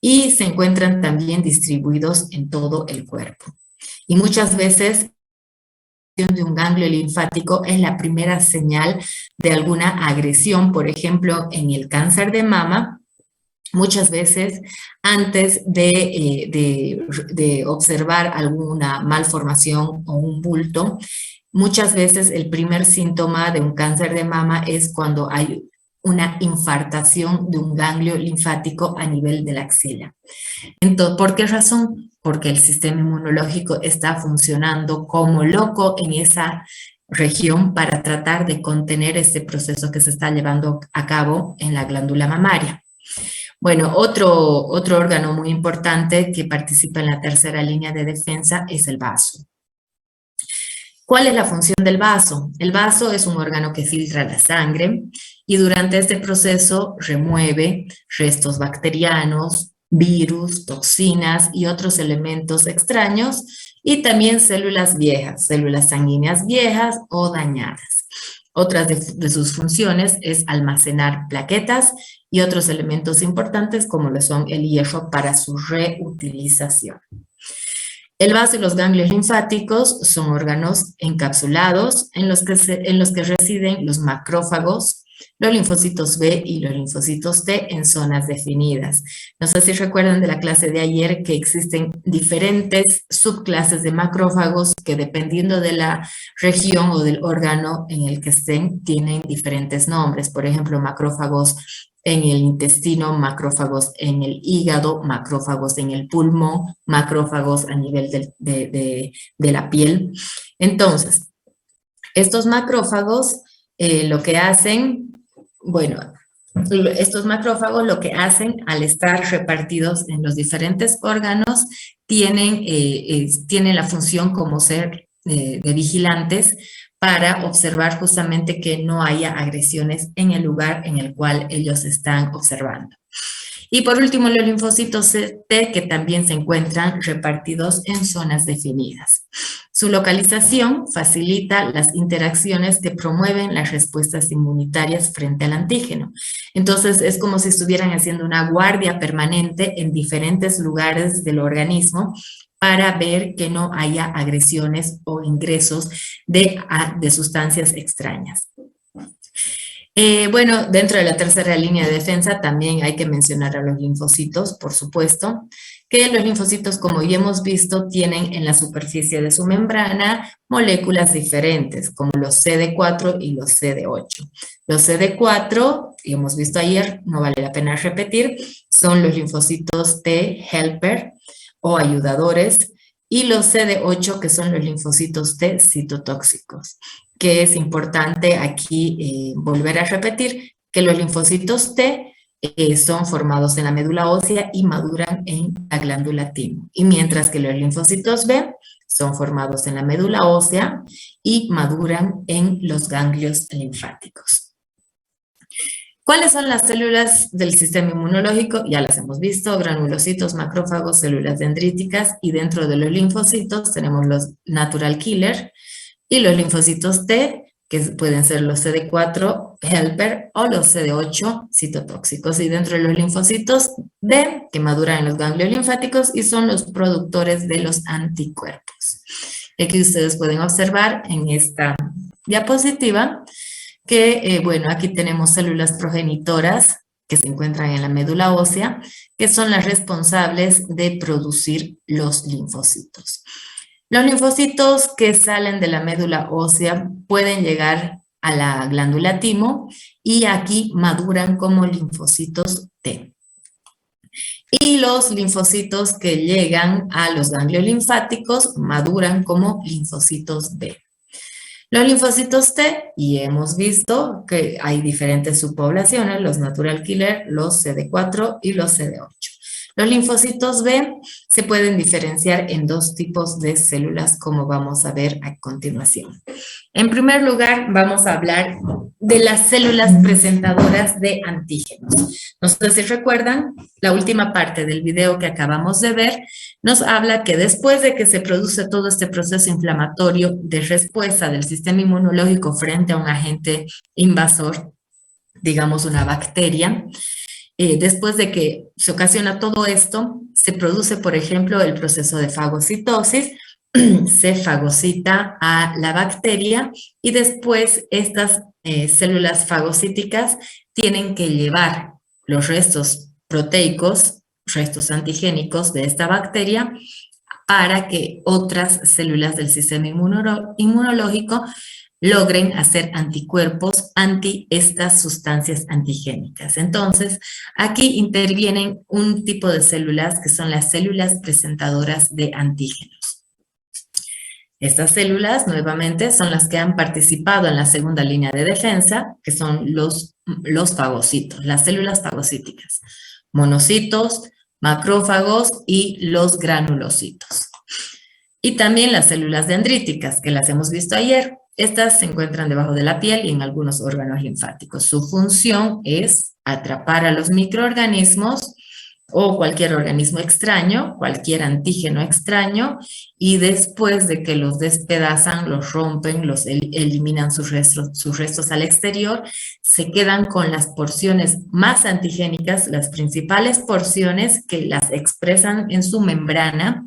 y se encuentran también distribuidos en todo el cuerpo. Y muchas veces de un ganglio linfático es la primera señal de alguna agresión, por ejemplo, en el cáncer de mama. Muchas veces, antes de observar alguna malformación o un bulto, muchas veces el primer síntoma de un cáncer de mama es cuando hay una infartación de un ganglio linfático a nivel de la axila. Entonces, ¿por qué razón? Porque el sistema inmunológico está funcionando como loco en esa región para tratar de contener este proceso que se está llevando a cabo en la glándula mamaria. Bueno, otro órgano muy importante que participa en la tercera línea de defensa es el vaso. ¿Cuál es la función del vaso? El vaso es un órgano que filtra la sangre y durante este proceso remueve restos bacterianos, virus, toxinas y otros elementos extraños y también células viejas, células sanguíneas viejas o dañadas. Otras de sus funciones es almacenar plaquetas y otros elementos importantes como lo son el hierro para su reutilización. El vaso y los ganglios linfáticos son órganos encapsulados en los que residen los macrófagos, los linfocitos B y los linfocitos T en zonas definidas. No sé si recuerdan de la clase de ayer que existen diferentes subclases de macrófagos que dependiendo de la región o del órgano en el que estén, tienen diferentes nombres. Por ejemplo, macrófagos en el intestino, macrófagos en el hígado, macrófagos en el pulmón, macrófagos a nivel de la piel. Entonces, estos macrófagos lo que hacen, bueno, estos macrófagos lo que hacen al estar repartidos en los diferentes órganos tienen la función como ser de vigilantes para observar justamente que no haya agresiones en el lugar en el cual ellos están observando. Y por último, los linfocitos T, que también se encuentran repartidos en zonas definidas. Su localización facilita las interacciones que promueven las respuestas inmunitarias frente al antígeno. Entonces, es como si estuvieran haciendo una guardia permanente en diferentes lugares del organismo para ver que no haya agresiones o ingresos de sustancias extrañas. Bueno, dentro de la tercera línea de defensa también hay que mencionar a los linfocitos, por supuesto, que los linfocitos, como ya hemos visto, tienen en la superficie de su membrana moléculas diferentes, como los CD4 y los CD8. Los CD4, y hemos visto ayer, no vale la pena repetir, son los linfocitos T helper o ayudadores, y los CD8, que son los linfocitos T citotóxicos, que es importante aquí volver a repetir que los linfocitos T son formados en la médula ósea y maduran en la glándula timo, y mientras que los linfocitos B son formados en la médula ósea y maduran en los ganglios linfáticos. ¿Cuáles son las células del sistema inmunológico? Ya las hemos visto, granulocitos, macrófagos, células dendríticas, y dentro de los linfocitos tenemos los natural killer y los linfocitos T, que pueden ser los CD4 helper o los CD8 citotóxicos, y dentro de los linfocitos B, que maduran en los ganglios linfáticos y son los productores de los anticuerpos. Aquí ustedes pueden observar en esta diapositiva que, bueno, aquí tenemos células progenitoras que se encuentran en la médula ósea, que son las responsables de producir los linfocitos. Los linfocitos que salen de la médula ósea pueden llegar a la glándula timo y aquí maduran como linfocitos T. Y los linfocitos que llegan a los ganglios linfáticos maduran como linfocitos B. Los linfocitos T, y hemos visto que hay diferentes subpoblaciones, los natural killer, los CD4 y los CD8. Los linfocitos B se pueden diferenciar en dos tipos de células, como vamos a ver a continuación. En primer lugar, vamos a hablar de las células presentadoras de antígenos. No sé si recuerdan, la última parte del video que acabamos de ver nos habla que después de que se produce todo este proceso inflamatorio de respuesta del sistema inmunológico frente a un agente invasor, digamos una bacteria, después de que se ocasiona todo esto, se produce, por ejemplo, el proceso de fagocitosis, se fagocita a la bacteria y después estas células fagocíticas tienen que llevar los restos proteicos, restos antigénicos de esta bacteria para que otras células del sistema inmunológico logren hacer anticuerpos anti estas sustancias antigénicas. Entonces, aquí intervienen un tipo de células que son las células presentadoras de antígenos. Estas células, nuevamente, son las que han participado en la segunda línea de defensa, que son los fagocitos, las células fagocíticas, monocitos, macrófagos y los granulocitos. Y también las células dendríticas, que las hemos visto ayer. Estas se encuentran debajo de la piel y en algunos órganos linfáticos. Su función es atrapar a los microorganismos o cualquier organismo extraño, cualquier antígeno extraño, y después de que los despedazan, los rompen, los eliminan sus restos al exterior, se quedan con las porciones más antigénicas, las principales porciones que las expresan en su membrana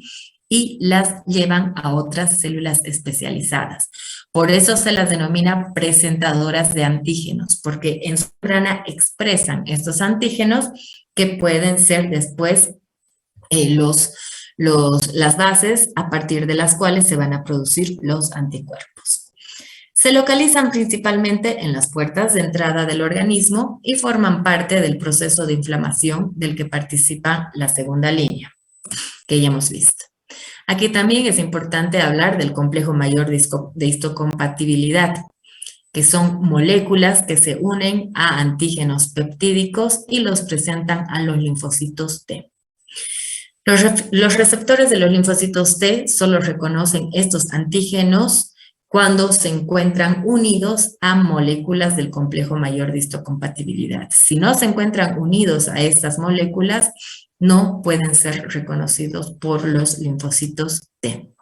y las llevan a otras células especializadas. Por eso se las denomina presentadoras de antígenos, porque en su membrana expresan estos antígenos que pueden ser después las bases a partir de las cuales se van a producir los anticuerpos. Se localizan principalmente en las puertas de entrada del organismo y forman parte del proceso de inflamación del que participa la segunda línea, que ya hemos visto. Aquí también es importante hablar del complejo mayor de histocompatibilidad, que son moléculas que se unen a antígenos peptídicos y los presentan a los linfocitos T. Los receptores de los linfocitos T solo reconocen estos antígenos cuando se encuentran unidos a moléculas del complejo mayor de histocompatibilidad. Si no se encuentran unidos a estas moléculas, no pueden ser reconocidos por los linfocitos T.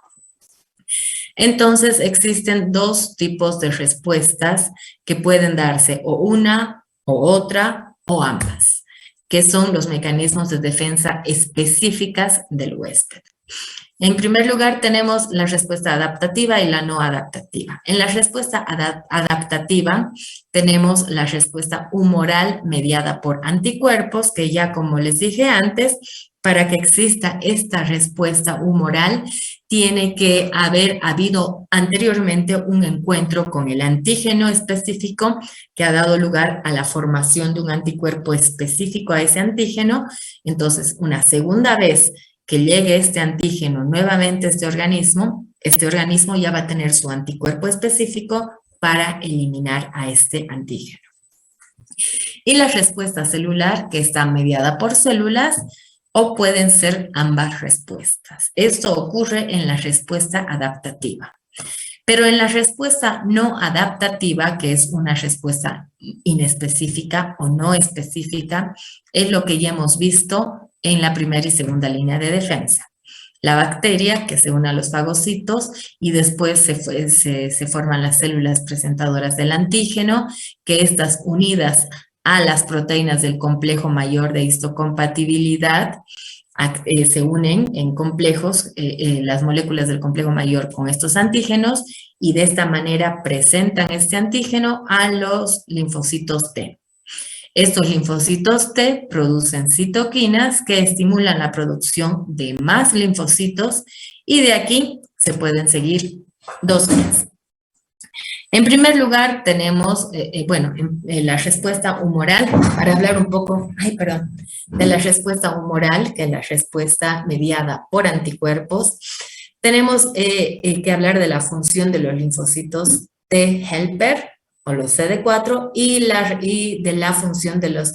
Entonces, existen dos tipos de respuestas que pueden darse o una, o otra, o ambas, que son los mecanismos de defensa específicas del huésped. En primer lugar, tenemos la respuesta adaptativa y la no adaptativa. En la respuesta adaptativa, tenemos la respuesta humoral mediada por anticuerpos, que ya como les dije antes, para que exista esta respuesta humoral, tiene que haber habido anteriormente un encuentro con el antígeno específico que ha dado lugar a la formación de un anticuerpo específico a ese antígeno. Entonces, una segunda vez que llegue este antígeno nuevamente a este organismo ya va a tener su anticuerpo específico para eliminar a este antígeno. Y la respuesta celular, que está mediada por células, o pueden ser ambas respuestas. Esto ocurre en la respuesta adaptativa. Pero en la respuesta no adaptativa, que es una respuesta inespecífica o no específica, es lo que ya hemos visto en la primera y segunda línea de defensa. La bacteria que se une a los fagocitos y después se forman las células presentadoras del antígeno, que estas unidas a las proteínas del complejo mayor de histocompatibilidad se unen en complejos, las moléculas del complejo mayor con estos antígenos y de esta manera presentan este antígeno a los linfocitos T. Estos linfocitos T producen citoquinas que estimulan la producción de más linfocitos y de aquí se pueden seguir dos vías. En primer lugar, tenemos, la respuesta humoral, para hablar un poco, de la respuesta humoral, que es la respuesta mediada por anticuerpos. Tenemos que hablar de la función de los linfocitos T helper, o los CD4, y de la función de los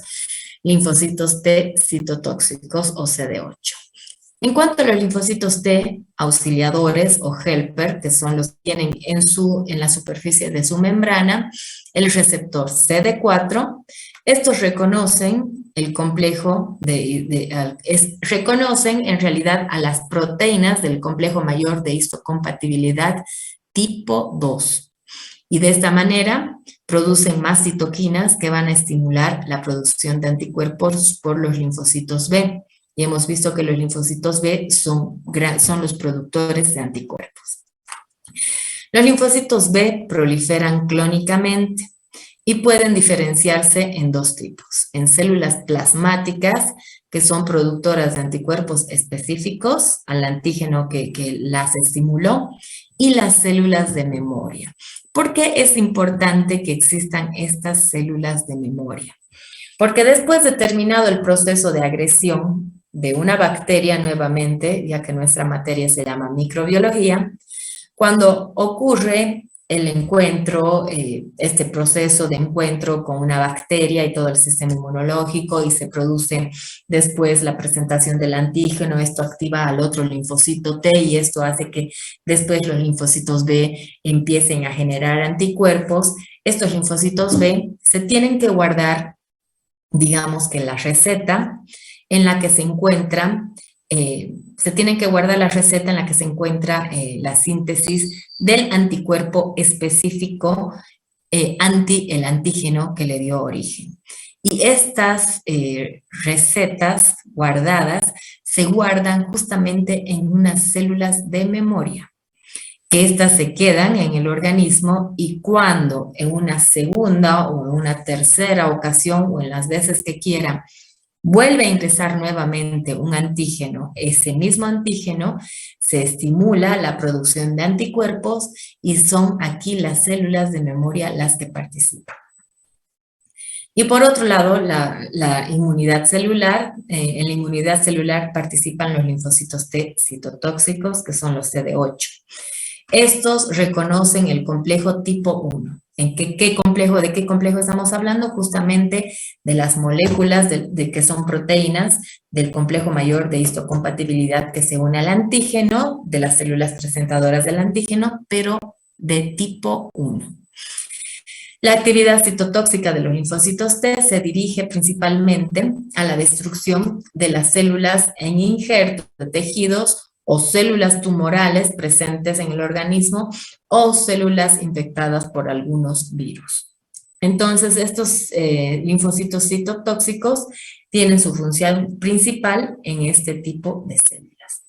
linfocitos T citotóxicos, o CD8. En cuanto a los linfocitos T auxiliadores o helper, que son los que tienen en la superficie de su membrana el receptor CD4, estos reconocen el complejo reconocen en realidad a las proteínas del complejo mayor de histocompatibilidad tipo 2. Y de esta manera producen más citoquinas que van a estimular la producción de anticuerpos por los linfocitos B. Y hemos visto que los linfocitos B son los productores de anticuerpos. Los linfocitos B proliferan clónicamente y pueden diferenciarse en dos tipos. En células plasmáticas, que son productoras de anticuerpos específicos al antígeno que las estimuló, y las células de memoria. ¿Por qué es importante que existan estas células de memoria? Porque después de terminado el proceso de agresión de una bacteria nuevamente, ya que nuestra materia se llama microbiología, cuando ocurre el encuentro, este proceso de encuentro con una bacteria y todo el sistema inmunológico y se produce después la presentación del antígeno, esto activa al otro linfocito T y esto hace que después los linfocitos B empiecen a generar anticuerpos. Estos linfocitos B se tienen que guardar, digamos que la receta en la que se encuentra, se tiene que guardar la receta en la que se encuentra la síntesis del anticuerpo específico anti el antígeno que le dio origen. Y estas recetas guardadas se guardan justamente en unas células de memoria. Estas se quedan en el organismo y cuando en una segunda o en una tercera ocasión o en las veces que quieran vuelve a ingresar nuevamente un antígeno, ese mismo antígeno se estimula la producción de anticuerpos y son aquí las células de memoria las que participan. Y por otro lado, la inmunidad celular, en la inmunidad celular participan los linfocitos T citotóxicos, que son los CD8. Estos reconocen el complejo tipo 1. ¿De qué complejo estamos hablando? Justamente de las moléculas de que son proteínas del complejo mayor de histocompatibilidad que se une al antígeno, de las células presentadoras del antígeno, pero de tipo 1. La actividad citotóxica de los linfocitos T se dirige principalmente a la destrucción de las células en injertos de tejidos o células tumorales presentes en el organismo o células infectadas por algunos virus. Entonces, estos linfocitos citotóxicos tienen su función principal en este tipo de células.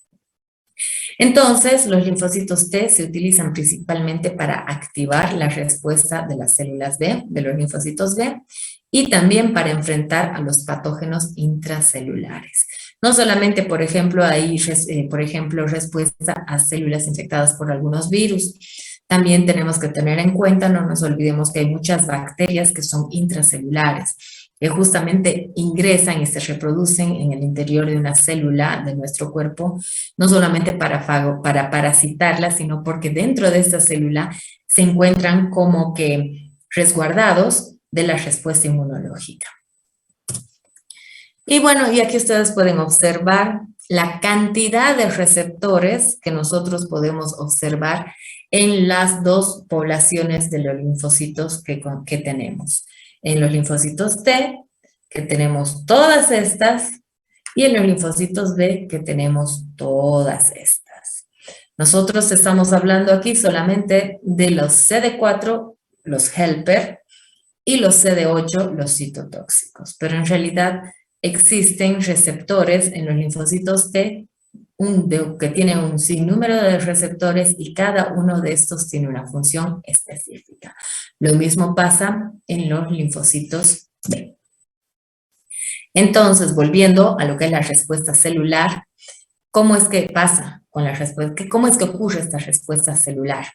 Entonces, los linfocitos T se utilizan principalmente para activar la respuesta de las células B, de los linfocitos B, y también para enfrentar a los patógenos intracelulares. No solamente, por ejemplo, hay respuesta a células infectadas por algunos virus. También tenemos que tener en cuenta, no nos olvidemos que hay muchas bacterias que son intracelulares, que justamente ingresan y se reproducen en el interior de una célula de nuestro cuerpo, no solamente para parasitarla, sino porque dentro de esta célula se encuentran como que resguardados de la respuesta inmunológica. Y bueno, y aquí ustedes pueden observar la cantidad de receptores que nosotros podemos observar en las dos poblaciones de los linfocitos que tenemos. En los linfocitos T, que tenemos todas estas, y en los linfocitos B, que tenemos todas estas. Nosotros estamos hablando aquí solamente de los CD4, los helper, y los CD8, los citotóxicos, pero en realidad existen receptores en los linfocitos T que tienen un sinnúmero de receptores y cada uno de estos tiene una función específica. Lo mismo pasa en los linfocitos B. Entonces, volviendo a lo que es la respuesta celular, ¿cómo es que pasa con la respuesta? ¿Cómo es que ocurre esta respuesta celular?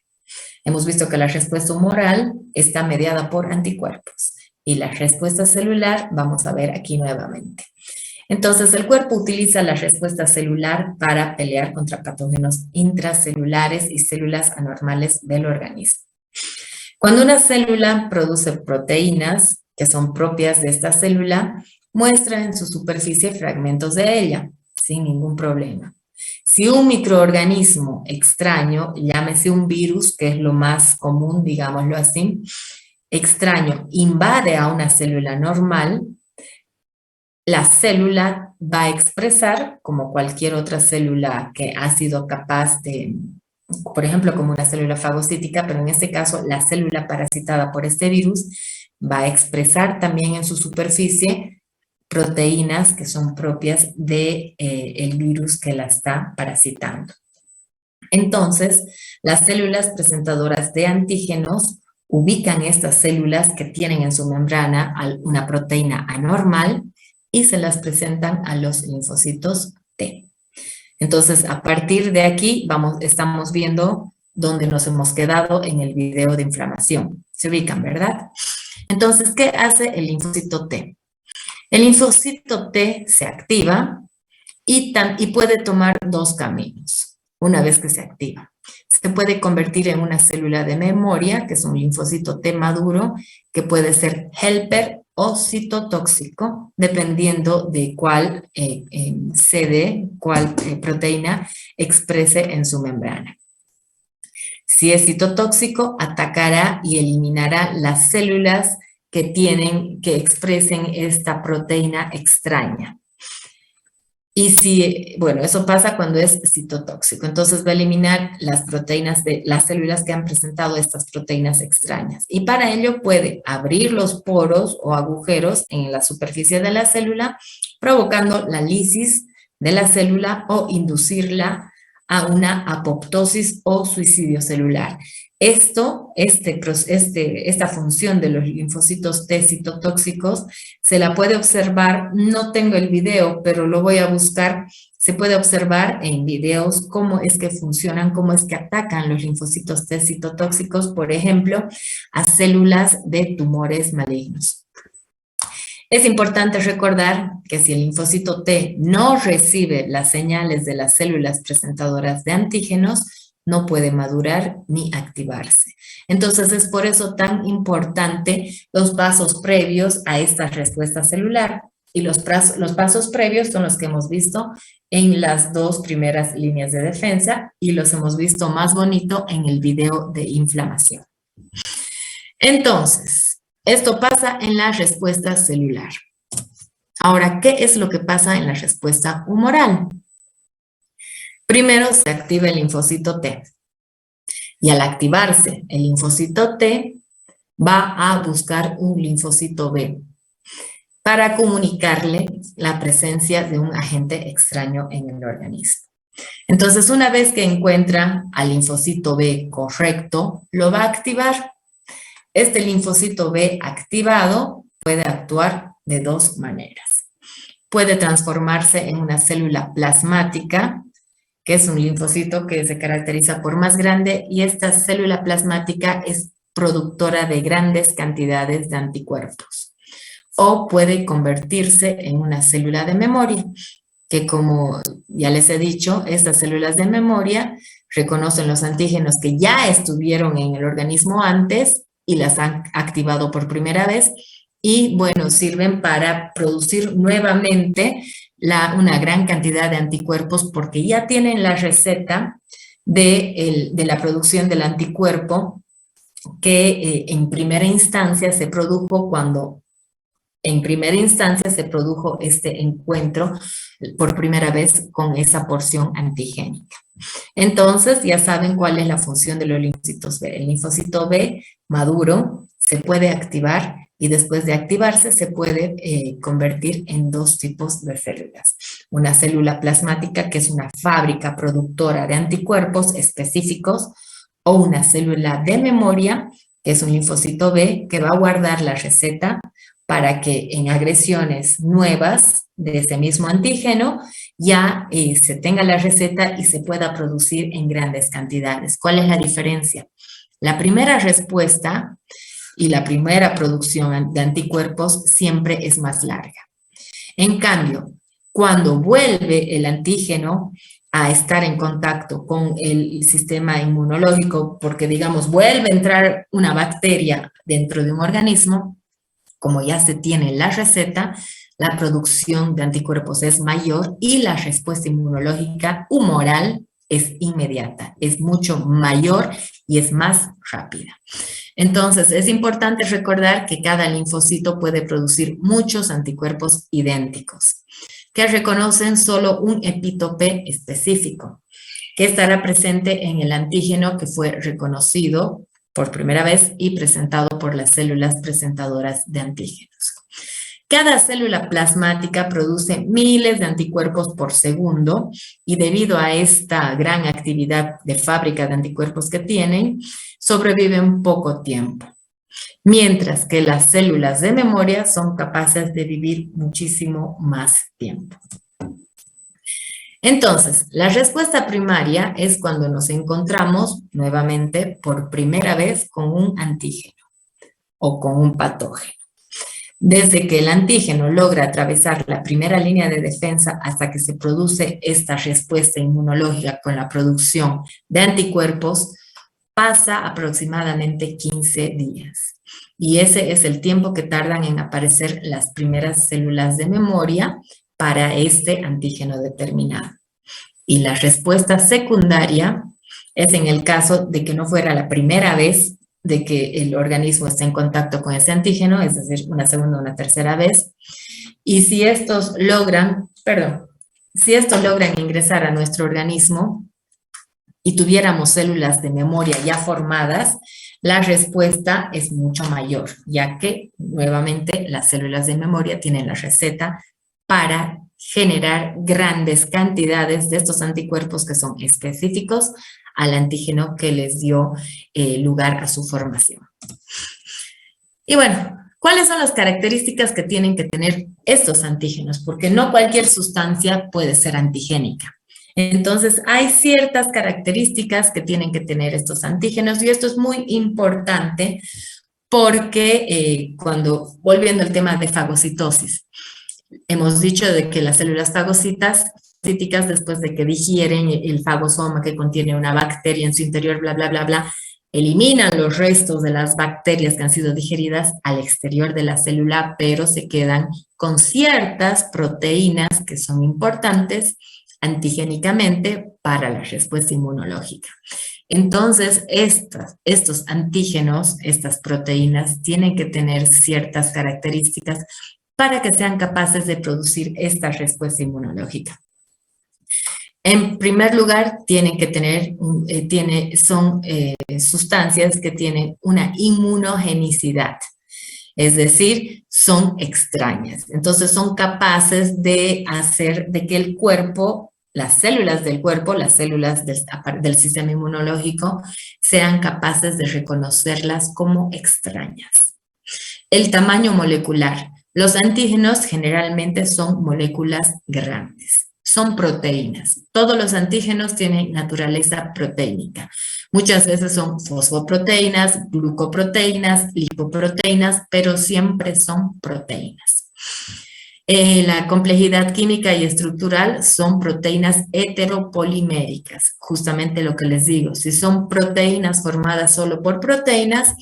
Hemos visto que la respuesta humoral está mediada por anticuerpos y la respuesta celular vamos a ver aquí nuevamente. Entonces, el cuerpo utiliza la respuesta celular para pelear contra patógenos intracelulares y células anormales del organismo. Cuando una célula produce proteínas que son propias de esta célula, muestra en su superficie fragmentos de ella, sin ningún problema. Si un microorganismo extraño, llámese un virus, que es lo más común, digámoslo así, extraño, invade a una célula normal, la célula va a expresar, como cualquier otra célula que ha sido capaz de, por ejemplo, como una célula fagocítica, pero en este caso la célula parasitada por este virus va a expresar también en su superficie proteínas que son propias de, el virus que la está parasitando. Entonces, las células presentadoras de antígenos ubican estas células que tienen en su membrana una proteína anormal y se las presentan a los linfocitos T. Entonces, a partir de aquí estamos viendo dónde nos hemos quedado en el video de inflamación. Se ubican, ¿verdad? Entonces, ¿qué hace el linfocito T? El linfocito T se activa y puede tomar dos caminos una vez que se activa. Se puede convertir en una célula de memoria, que es un linfocito T maduro, que puede ser helper o citotóxico, dependiendo de cuál cuál proteína exprese en su membrana. Si es citotóxico, atacará y eliminará las células que expresen esta proteína extraña. Y si, bueno, eso pasa cuando es citotóxico. Entonces va a eliminar las proteínas de las células que han presentado estas proteínas extrañas. Y para ello puede abrir los poros o agujeros en la superficie de la célula, provocando la lisis de la célula o inducirla a una apoptosis o suicidio celular. Esta función de los linfocitos T citotóxicos se la puede observar, no tengo el video, pero lo voy a buscar, se puede observar en videos cómo es que funcionan, cómo es que atacan los linfocitos T citotóxicos, por ejemplo, a células de tumores malignos. Es importante recordar que si el linfocito T no recibe las señales de las células presentadoras de antígenos, no puede madurar ni activarse. Entonces, es por eso tan importante los pasos previos a esta respuesta celular. Y los pasos previos son los que hemos visto en las dos primeras líneas de defensa y los hemos visto más bonito en el video de inflamación. Entonces, esto pasa en la respuesta celular. Ahora, ¿qué es lo que pasa en la respuesta humoral? Primero se activa el linfocito T y al activarse el linfocito T va a buscar un linfocito B para comunicarle la presencia de un agente extraño en el organismo. Entonces, una vez que encuentra al linfocito B correcto, lo va a activar. Este linfocito B activado puede actuar de dos maneras. Puede transformarse en una célula plasmática, que es un linfocito que se caracteriza por más grande, y esta célula plasmática es productora de grandes cantidades de anticuerpos. O puede convertirse en una célula de memoria, que como ya les he dicho, estas células de memoria reconocen los antígenos que ya estuvieron en el organismo antes y las han activado por primera vez, y bueno, sirven para producir nuevamente una gran cantidad de anticuerpos porque ya tienen la receta de la producción del anticuerpo que en primera instancia se produjo cuando este encuentro por primera vez con esa porción antigénica. Entonces ya saben cuál es la función de los linfocitos B. El linfocito B maduro se puede activar y después de activarse se puede convertir en dos tipos de células. Una célula plasmática, que es una fábrica productora de anticuerpos específicos, o una célula de memoria, que es un linfocito B, que va a guardar la receta para que en agresiones nuevas de ese mismo antígeno ya se tenga la receta y se pueda producir en grandes cantidades. ¿Cuál es la diferencia? La primera respuesta y la primera producción de anticuerpos siempre es más larga. En cambio, cuando vuelve el antígeno a estar en contacto con el sistema inmunológico, porque digamos, vuelve a entrar una bacteria dentro de un organismo, como ya se tiene la receta, la producción de anticuerpos es mayor y la respuesta inmunológica humoral es inmediata, es mucho mayor y es más rápida. Entonces, es importante recordar que cada linfocito puede producir muchos anticuerpos idénticos, que reconocen solo un epítope específico, que estará presente en el antígeno que fue reconocido por primera vez y presentado por las células presentadoras de antígenos. Cada célula plasmática produce miles de anticuerpos por segundo y debido a esta gran actividad de fábrica de anticuerpos que tienen, sobreviven poco tiempo. Mientras que las células de memoria son capaces de vivir muchísimo más tiempo. Entonces, la respuesta primaria es cuando nos encontramos nuevamente por primera vez con un antígeno o con un patógeno. Desde que el antígeno logra atravesar la primera línea de defensa hasta que se produce esta respuesta inmunológica con la producción de anticuerpos, pasa aproximadamente 15 días. Y ese es el tiempo que tardan en aparecer las primeras células de memoria para este antígeno determinado. Y la respuesta secundaria es en el caso de que no fuera la primera vez de que el organismo esté en contacto con ese antígeno, es decir, una segunda o una tercera vez. Y si estos logran ingresar a nuestro organismo y tuviéramos células de memoria ya formadas, la respuesta es mucho mayor, ya que nuevamente las células de memoria tienen la receta para generar grandes cantidades de estos anticuerpos que son específicos al antígeno que les dio lugar a su formación. Y bueno, ¿cuáles son las características que tienen que tener estos antígenos? Porque no cualquier sustancia puede ser antigénica. Entonces, hay ciertas características que tienen que tener estos antígenos y esto es muy importante porque volviendo al tema de fagocitosis, hemos dicho de que las células fagocíticas, después de que digieren el fagosoma que contiene una bacteria en su interior, bla, bla, bla, bla, eliminan los restos de las bacterias que han sido digeridas al exterior de la célula, pero se quedan con ciertas proteínas que son importantes antigénicamente para la respuesta inmunológica. Entonces, estos antígenos, estas proteínas, tienen que tener ciertas características para que sean capaces de producir esta respuesta inmunológica. En primer lugar, tienen que tener, son sustancias que tienen una inmunogenicidad, es decir, son extrañas. Entonces, son capaces de hacer de que el cuerpo, las células del cuerpo, las células del sistema inmunológico, sean capaces de reconocerlas como extrañas. El tamaño molecular. Los antígenos generalmente son moléculas grandes, son proteínas. Todos los antígenos tienen naturaleza proteínica. Muchas veces son fosfoproteínas, glucoproteínas, lipoproteínas, pero siempre son proteínas. La complejidad química y estructural son proteínas heteropoliméricas, justamente lo que les digo. Si son proteínas formadas solo por proteínas,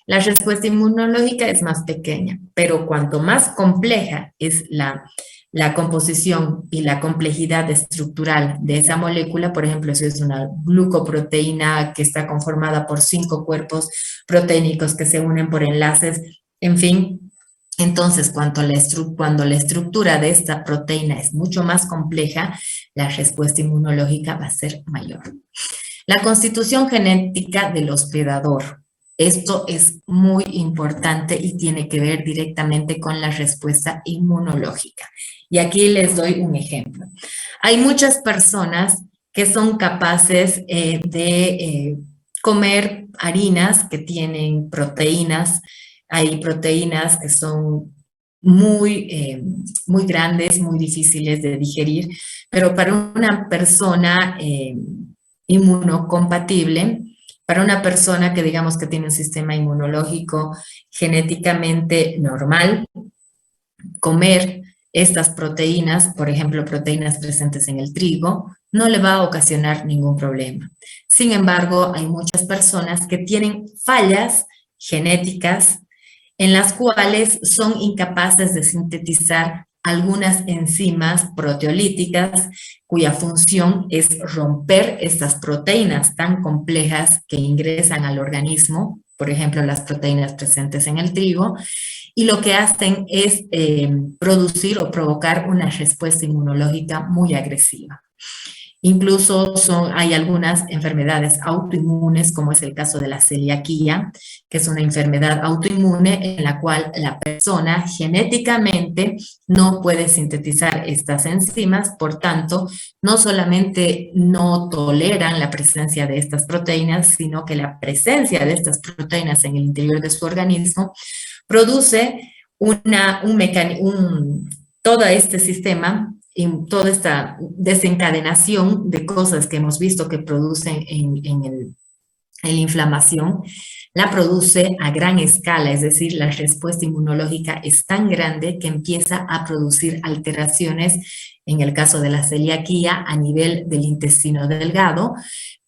la respuesta inmunológica es más pequeña, pero cuanto más compleja es la composición y la complejidad estructural de esa molécula, por ejemplo, si es una glucoproteína que está conformada por 5 cuerpos proteínicos que se unen por enlaces, en fin, entonces cuando la estructura de esta proteína es mucho más compleja, la respuesta inmunológica va a ser mayor. La constitución genética del hospedador. Esto es muy importante y tiene que ver directamente con la respuesta inmunológica. Y aquí les doy un ejemplo. Hay muchas personas que son capaces de comer harinas que tienen proteínas. Hay proteínas que son muy grandes, muy difíciles de digerir, pero para una persona inmunocompatible, para una persona que digamos que tiene un sistema inmunológico genéticamente normal, comer estas proteínas, por ejemplo, proteínas presentes en el trigo, no le va a ocasionar ningún problema. Sin embargo, hay muchas personas que tienen fallas genéticas en las cuales son incapaces de sintetizar algunas enzimas proteolíticas cuya función es romper estas proteínas tan complejas que ingresan al organismo, por ejemplo, las proteínas presentes en el trigo, y lo que hacen es producir o provocar una respuesta inmunológica muy agresiva. Incluso hay algunas enfermedades autoinmunes, como es el caso de la celiaquía, que es una enfermedad autoinmune en la cual la persona genéticamente no puede sintetizar estas enzimas, por tanto, no solamente no toleran la presencia de estas proteínas, sino que la presencia de estas proteínas en el interior de su organismo produce todo este sistema y toda esta desencadenación de cosas que hemos visto que producen en la inflamación, la produce a gran escala, es decir, la respuesta inmunológica es tan grande que empieza a producir alteraciones, en el caso de la celiaquía, a nivel del intestino delgado,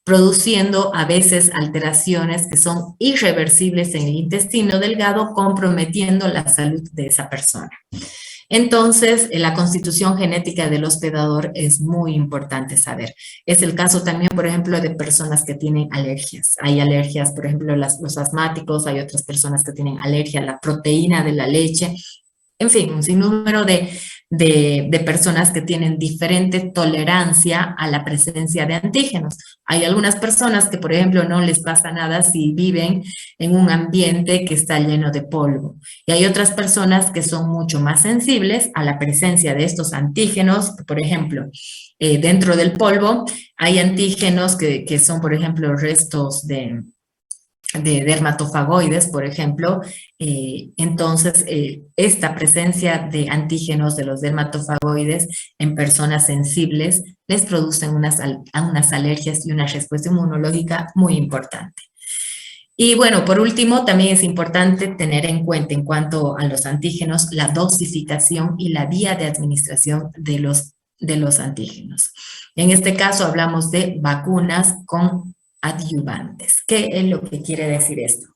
produciendo a veces alteraciones que son irreversibles en el intestino delgado, comprometiendo la salud de esa persona. Entonces, la constitución genética del hospedador es muy importante saber. Es el caso también, por ejemplo, de personas que tienen alergias. Hay alergias, por ejemplo, los asmáticos, hay otras personas que tienen alergia a la proteína de la leche. En fin, un sinnúmero de personas que tienen diferente tolerancia a la presencia de antígenos. Hay algunas personas que, por ejemplo, no les pasa nada si viven en un ambiente que está lleno de polvo. Y hay otras personas que son mucho más sensibles a la presencia de estos antígenos. Por ejemplo, dentro del polvo hay antígenos que son, por ejemplo, restos de dermatofagoides, por ejemplo. Entonces, esta presencia de antígenos de los dermatofagoides en personas sensibles les producen unas alergias y una respuesta inmunológica muy importante. Y bueno, por último, también es importante tener en cuenta en cuanto a los antígenos, la dosificación y la vía de administración de los antígenos. En este caso hablamos de vacunas con adyuvantes. ¿Qué es lo que quiere decir esto?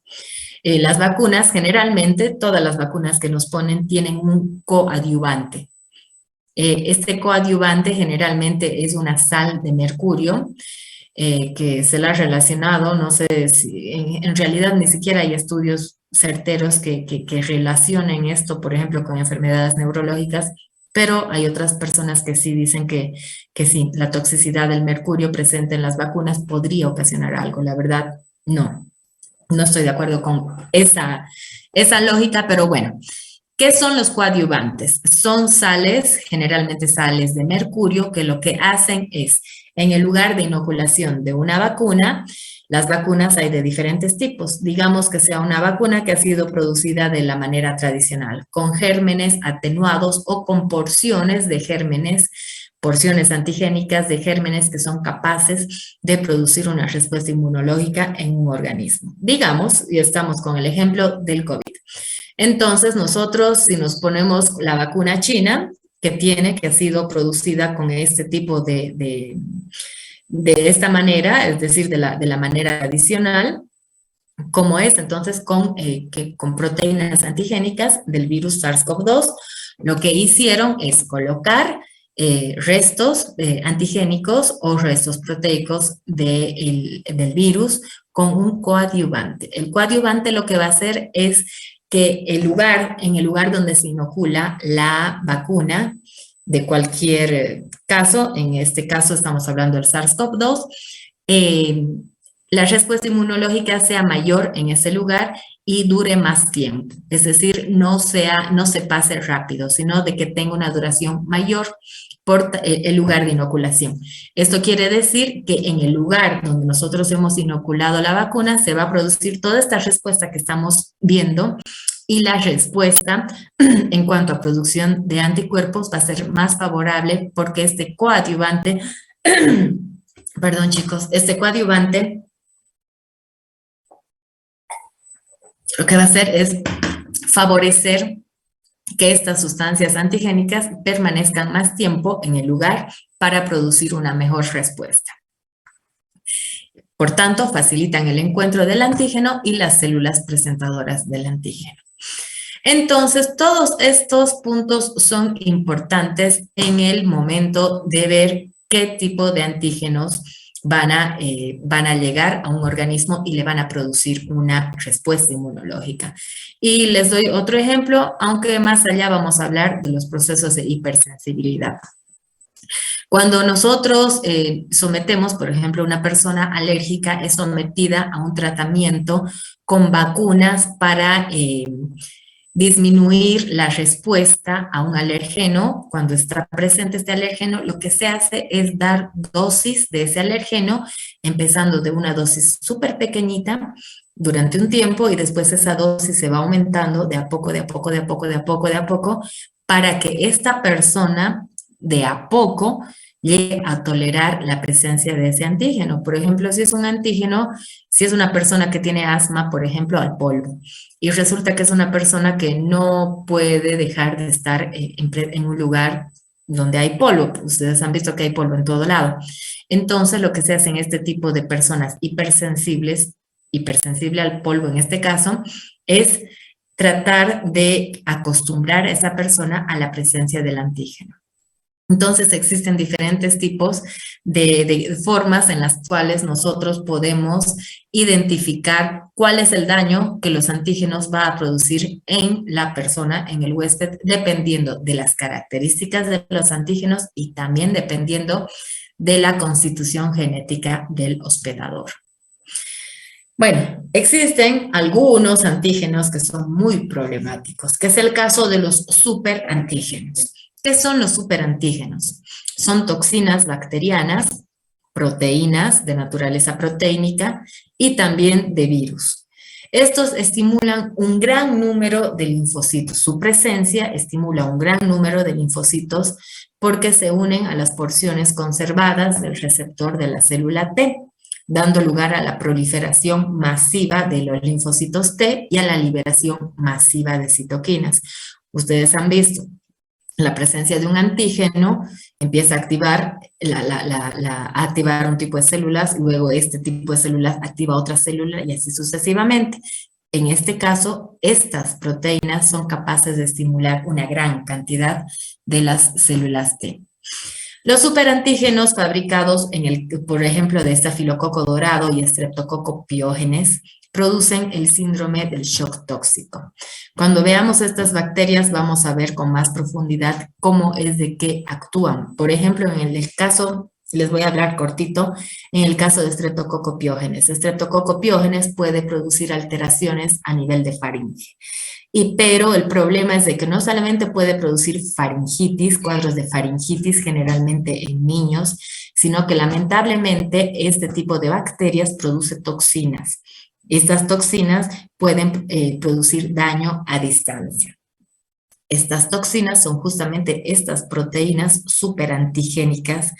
Las vacunas, generalmente, todas las vacunas que nos ponen tienen un coadyuvante. Este coadyuvante generalmente es una sal de mercurio que se la ha relacionado, no sé si en realidad ni siquiera hay estudios certeros que relacionen esto, por ejemplo, con enfermedades neurológicas, pero hay otras personas que sí dicen que sí, la toxicidad del mercurio presente en las vacunas podría ocasionar algo. La verdad, no estoy de acuerdo con esa lógica, pero bueno. ¿Qué son los coadyuvantes? Son sales, generalmente sales de mercurio, que lo que hacen es, en el lugar de inoculación de una vacuna, las vacunas hay de diferentes tipos. Digamos que sea una vacuna que ha sido producida de la manera tradicional, con gérmenes atenuados o con porciones de gérmenes, porciones antigénicas de gérmenes que son capaces de producir una respuesta inmunológica en un organismo. Digamos, y estamos con el ejemplo del COVID. Entonces, nosotros, si nos ponemos la vacuna china, que ha sido producida con este tipo de esta manera, es decir, de la manera adicional, como es entonces con proteínas antigénicas del virus SARS-CoV-2, lo que hicieron es colocar restos antigénicos o restos proteicos del virus con un coadyuvante. El coadyuvante lo que va a hacer es que en el lugar donde se inocula la vacuna, de cualquier caso, en este caso estamos hablando del SARS-CoV-2, la respuesta inmunológica sea mayor en ese lugar y dure más tiempo. Es decir, no se pase rápido, sino de que tenga una duración mayor por el lugar de inoculación. Esto quiere decir que en el lugar donde nosotros hemos inoculado la vacuna se va a producir toda esta respuesta que estamos viendo y la respuesta en cuanto a producción de anticuerpos va a ser más favorable porque este coadyuvante, perdón chicos, este coadyuvante lo que va a hacer es favorecer que estas sustancias antigénicas permanezcan más tiempo en el lugar para producir una mejor respuesta. Por tanto, facilitan el encuentro del antígeno y las células presentadoras del antígeno. Entonces, todos estos puntos son importantes en el momento de ver qué tipo de antígenos van a llegar a un organismo y le van a producir una respuesta inmunológica. Y les doy otro ejemplo, aunque más allá vamos a hablar de los procesos de hipersensibilidad. Cuando nosotros sometemos, por ejemplo, una persona alérgica es sometida a un tratamiento con vacunas para disminuir la respuesta a un alergeno. Cuando está presente este alergeno, lo que se hace es dar dosis de ese alergeno, empezando de una dosis súper pequeñita durante un tiempo y después esa dosis se va aumentando de a poco, de a poco, de a poco, de a poco, de a poco, para que esta persona de a poco llegue a tolerar la presencia de ese antígeno. Por ejemplo, si es un antígeno, si es una persona que tiene asma, por ejemplo, al polvo, y resulta que es una persona que no puede dejar de estar en un lugar donde hay polvo. Ustedes han visto que hay polvo en todo lado. Entonces, lo que se hace en este tipo de personas hipersensibles, hipersensible al polvo en este caso, es tratar de acostumbrar a esa persona a la presencia del antígeno. Entonces existen diferentes tipos de formas en las cuales nosotros podemos identificar cuál es el daño que los antígenos va a producir en la persona, en el huésped, dependiendo de las características de los antígenos y también dependiendo de la constitución genética del hospedador. Bueno, existen algunos antígenos que son muy problemáticos, que es el caso de los superantígenos. ¿Qué son los superantígenos? Son toxinas bacterianas, proteínas de naturaleza proteínica y también de virus. Estos estimulan un gran número de linfocitos. Su presencia estimula un gran número de linfocitos porque se unen a las porciones conservadas del receptor de la célula T, dando lugar a la proliferación masiva de los linfocitos T y a la liberación masiva de citoquinas. Ustedes han visto la presencia de un antígeno, empieza a activar, activar un tipo de células, luego este tipo de células activa otra célula y así sucesivamente. En este caso, estas proteínas son capaces de estimular una gran cantidad de las células T. Los superantígenos fabricados, por ejemplo, de estafilococo dorado y Streptococcus pyogenes, producen el síndrome del shock tóxico. Cuando veamos estas bacterias, vamos a ver con más profundidad cómo es de que actúan. Por ejemplo, en el caso, les voy a hablar cortito, en el caso de Streptococcus pyogenes. Streptococcus pyogenes puede producir alteraciones a nivel de faringe. Pero el problema es de que no solamente puede producir faringitis, cuadros de faringitis generalmente en niños, sino que lamentablemente este tipo de bacterias produce toxinas. Estas toxinas pueden producir daño a distancia. Estas toxinas son justamente estas proteínas superantigénicas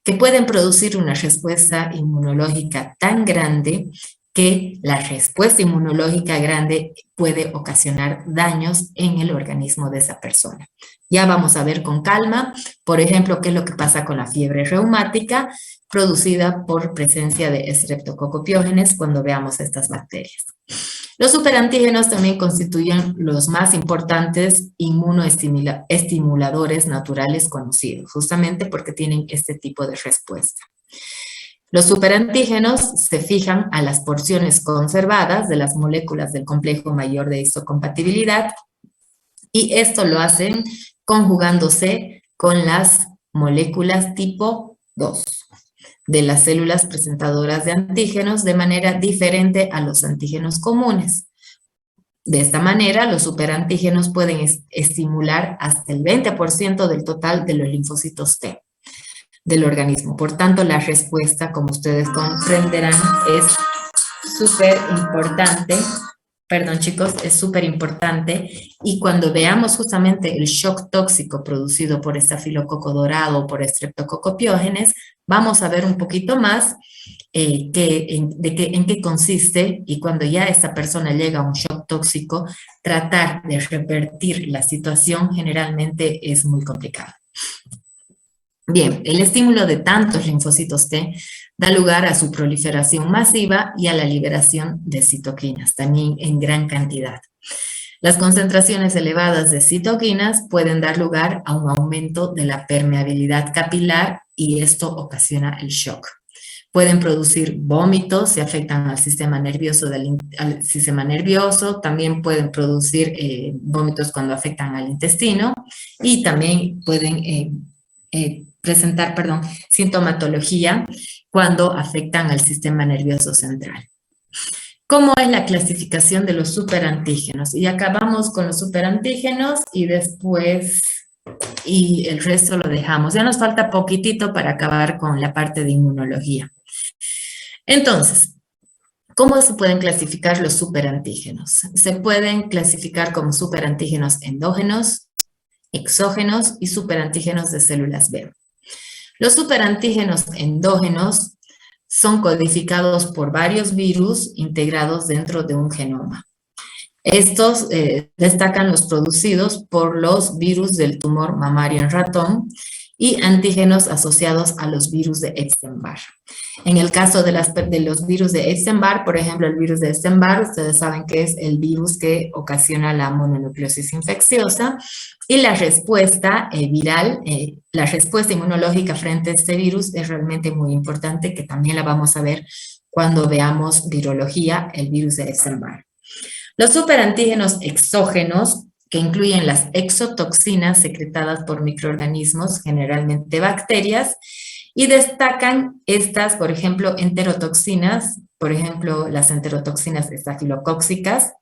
que pueden producir una respuesta inmunológica tan grande que la respuesta inmunológica grande puede ocasionar daños en el organismo de esa persona. Ya vamos a ver con calma, por ejemplo, qué es lo que pasa con la fiebre reumática producida por presencia de Streptococcus pyogenes cuando veamos estas bacterias. Los superantígenos también constituyen los más importantes inmunoestimuladores naturales conocidos, justamente porque tienen este tipo de respuesta. Los superantígenos se fijan a las porciones conservadas de las moléculas del complejo mayor de histocompatibilidad y esto lo hacen conjugándose con las moléculas tipo 2 de las células presentadoras de antígenos de manera diferente a los antígenos comunes. De esta manera, los superantígenos pueden estimular hasta el 20% del total de los linfocitos T del organismo. Por tanto, la respuesta, como ustedes comprenderán, es súper importante Perdón, chicos, es súper importante. Y cuando veamos justamente el shock tóxico producido por estafilococo dorado o por Streptococcus pyogenes, vamos a ver un poquito más en qué consiste, y cuando ya esta persona llega a un shock tóxico, tratar de revertir la situación generalmente es muy complicado. Bien, el estímulo de tantos linfocitos T da lugar a su proliferación masiva y a la liberación de citoquinas, también en gran cantidad. Las concentraciones elevadas de citoquinas pueden dar lugar a un aumento de la permeabilidad capilar y esto ocasiona el shock. Pueden producir vómitos si afectan al sistema nervioso, también pueden producir vómitos cuando afectan al intestino y también pueden presentar, sintomatología cuando afectan al sistema nervioso central. ¿Cómo es la clasificación de los superantígenos? Y acabamos con los superantígenos y después el resto lo dejamos. Ya nos falta poquitito para acabar con la parte de inmunología. Entonces, ¿cómo se pueden clasificar los superantígenos? Se pueden clasificar como superantígenos endógenos, exógenos y superantígenos de células B. Los superantígenos endógenos son codificados por varios virus integrados dentro de un genoma. Estos destacan los producidos por los virus del tumor mamario en ratón y antígenos asociados a los virus de Epstein-Barr. En el caso de los virus de Epstein-Barr, por ejemplo, el virus de Epstein-Barr, ustedes saben que es el virus que ocasiona la mononucleosis infecciosa, y la respuesta viral, la respuesta inmunológica frente a este virus es realmente muy importante, que también la vamos a ver cuando veamos virología, el virus de Epstein-Barr. Los superantígenos exógenos, que incluyen las exotoxinas secretadas por microorganismos, generalmente bacterias, y destacan estas, por ejemplo, enterotoxinas, por ejemplo, las enterotoxinas estafilocóccicas,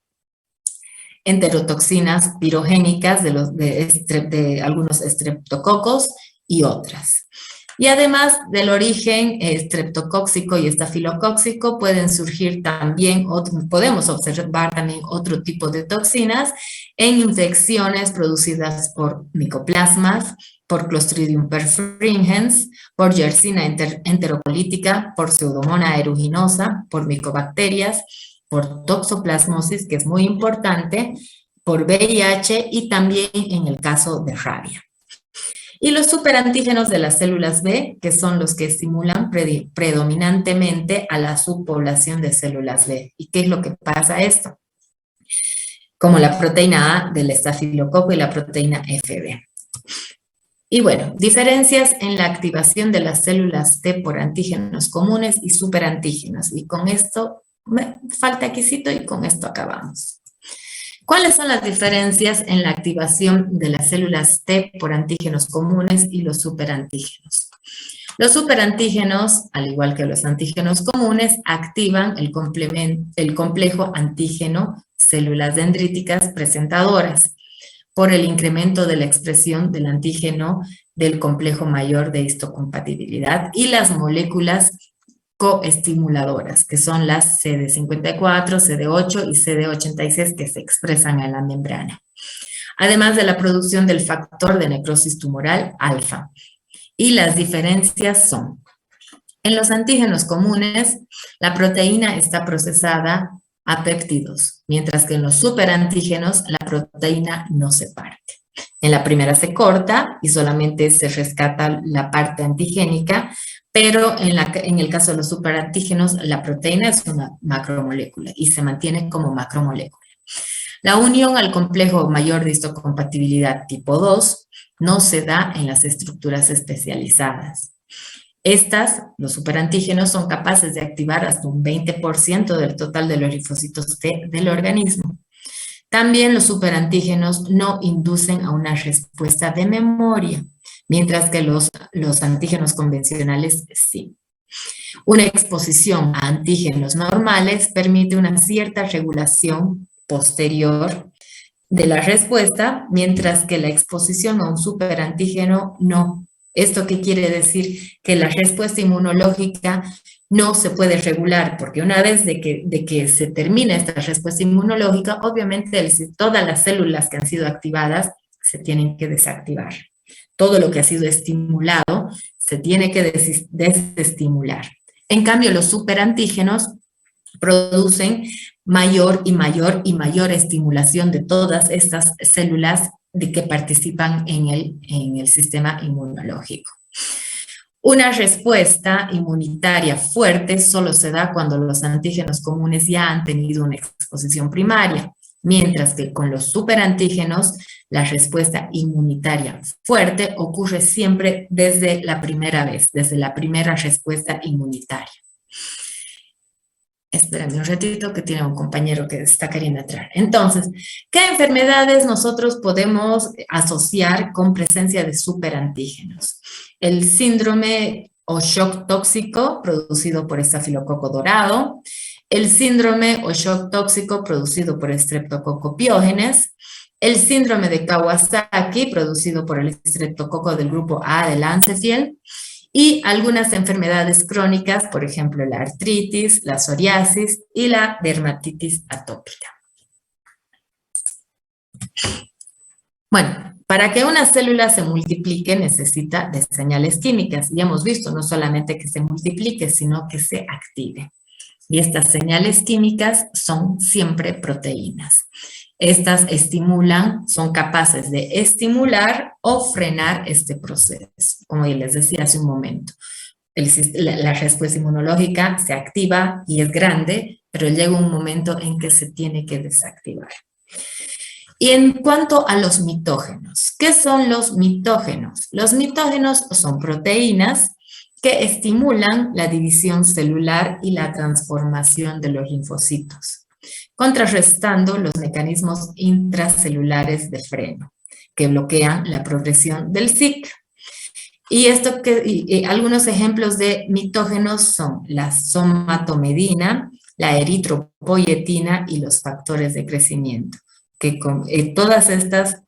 enterotoxinas pirogénicas de algunos estreptococos y otras. Y además del origen estreptocóxico y estafilocóxico, pueden surgir también, podemos observar también otro tipo de toxinas en infecciones producidas por micoplasmas, por Clostridium perfringens, por Yersina enterocolítica, por Pseudomonas aeruginosa, por micobacterias, por toxoplasmosis, que es muy importante, por VIH y también en el caso de rabia. Y los superantígenos de las células B, que son los que estimulan predominantemente a la subpoblación de células B. ¿Y qué es lo que pasa a esto? Como la proteína A del estafilococo y la proteína FB. Y bueno, diferencias en la activación de las células T por antígenos comunes y superantígenos. Y con esto, me falta aquícito y con esto acabamos. ¿Cuáles son las diferencias en la activación de las células T por antígenos comunes y los superantígenos? Los superantígenos, al igual que los antígenos comunes, activan el complejo antígeno células dendríticas presentadoras por el incremento de la expresión del antígeno del complejo mayor de histocompatibilidad y las moléculas coestimuladoras, que son las CD54, CD8 y CD86 que se expresan en la membrana. Además de la producción del factor de necrosis tumoral alfa. Y las diferencias son: en los antígenos comunes, la proteína está procesada a péptidos, mientras que en los superantígenos la proteína no se parte. En la primera se corta y solamente se rescata la parte antigénica, pero en el caso de los superantígenos, la proteína es una macromolécula y se mantiene como macromolécula. La unión al complejo mayor de histocompatibilidad tipo 2 no se da en las estructuras especializadas. Los superantígenos, son capaces de activar hasta un 20% del total de los linfocitos T del organismo. También los superantígenos no inducen a una respuesta de memoria, mientras que los antígenos convencionales sí. Una exposición a antígenos normales permite una cierta regulación posterior de la respuesta, mientras que la exposición a un superantígeno no ¿Esto qué quiere decir? Que la respuesta inmunológica no se puede regular, porque una vez de que se termina esta respuesta inmunológica, obviamente todas las células que han sido activadas se tienen que desactivar. Todo lo que ha sido estimulado se tiene que desestimular. En cambio, los superantígenos producen mayor y mayor y mayor estimulación de todas estas células que participan en el sistema inmunológico. Una respuesta inmunitaria fuerte solo se da cuando los antígenos comunes ya han tenido una exposición primaria, mientras que con los superantígenos la respuesta inmunitaria fuerte ocurre siempre desde la primera vez, desde la primera respuesta inmunitaria. Espérame un ratito que tiene un compañero que está queriendo entrar. Entonces, ¿qué enfermedades nosotros podemos asociar con presencia de superantígenos? El síndrome o shock tóxico producido por estafilococo dorado, el síndrome o shock tóxico producido por Streptococcus pyogenes, el síndrome de Kawasaki producido por el Streptococo del grupo A del Lancefield, y algunas enfermedades crónicas, por ejemplo, la artritis, la psoriasis y la dermatitis atópica. Bueno, para que una célula se multiplique necesita de señales químicas. Ya hemos visto no solamente que se multiplique, sino que se active. Y estas señales químicas son siempre proteínas. Estas estimulan, son capaces de estimular o frenar este proceso, como ya les decía hace un momento. La respuesta inmunológica se activa y es grande, pero llega un momento en que se tiene que desactivar. Y en cuanto a los mitógenos, ¿qué son los mitógenos? Los mitógenos son proteínas que estimulan la división celular y la transformación de los linfocitos, contrarrestando los mecanismos intracelulares de freno que bloquean la progresión del ciclo. Y algunos ejemplos de mitógenos son la somatomedina, la eritropoyetina y los factores de crecimiento, que con todas estas,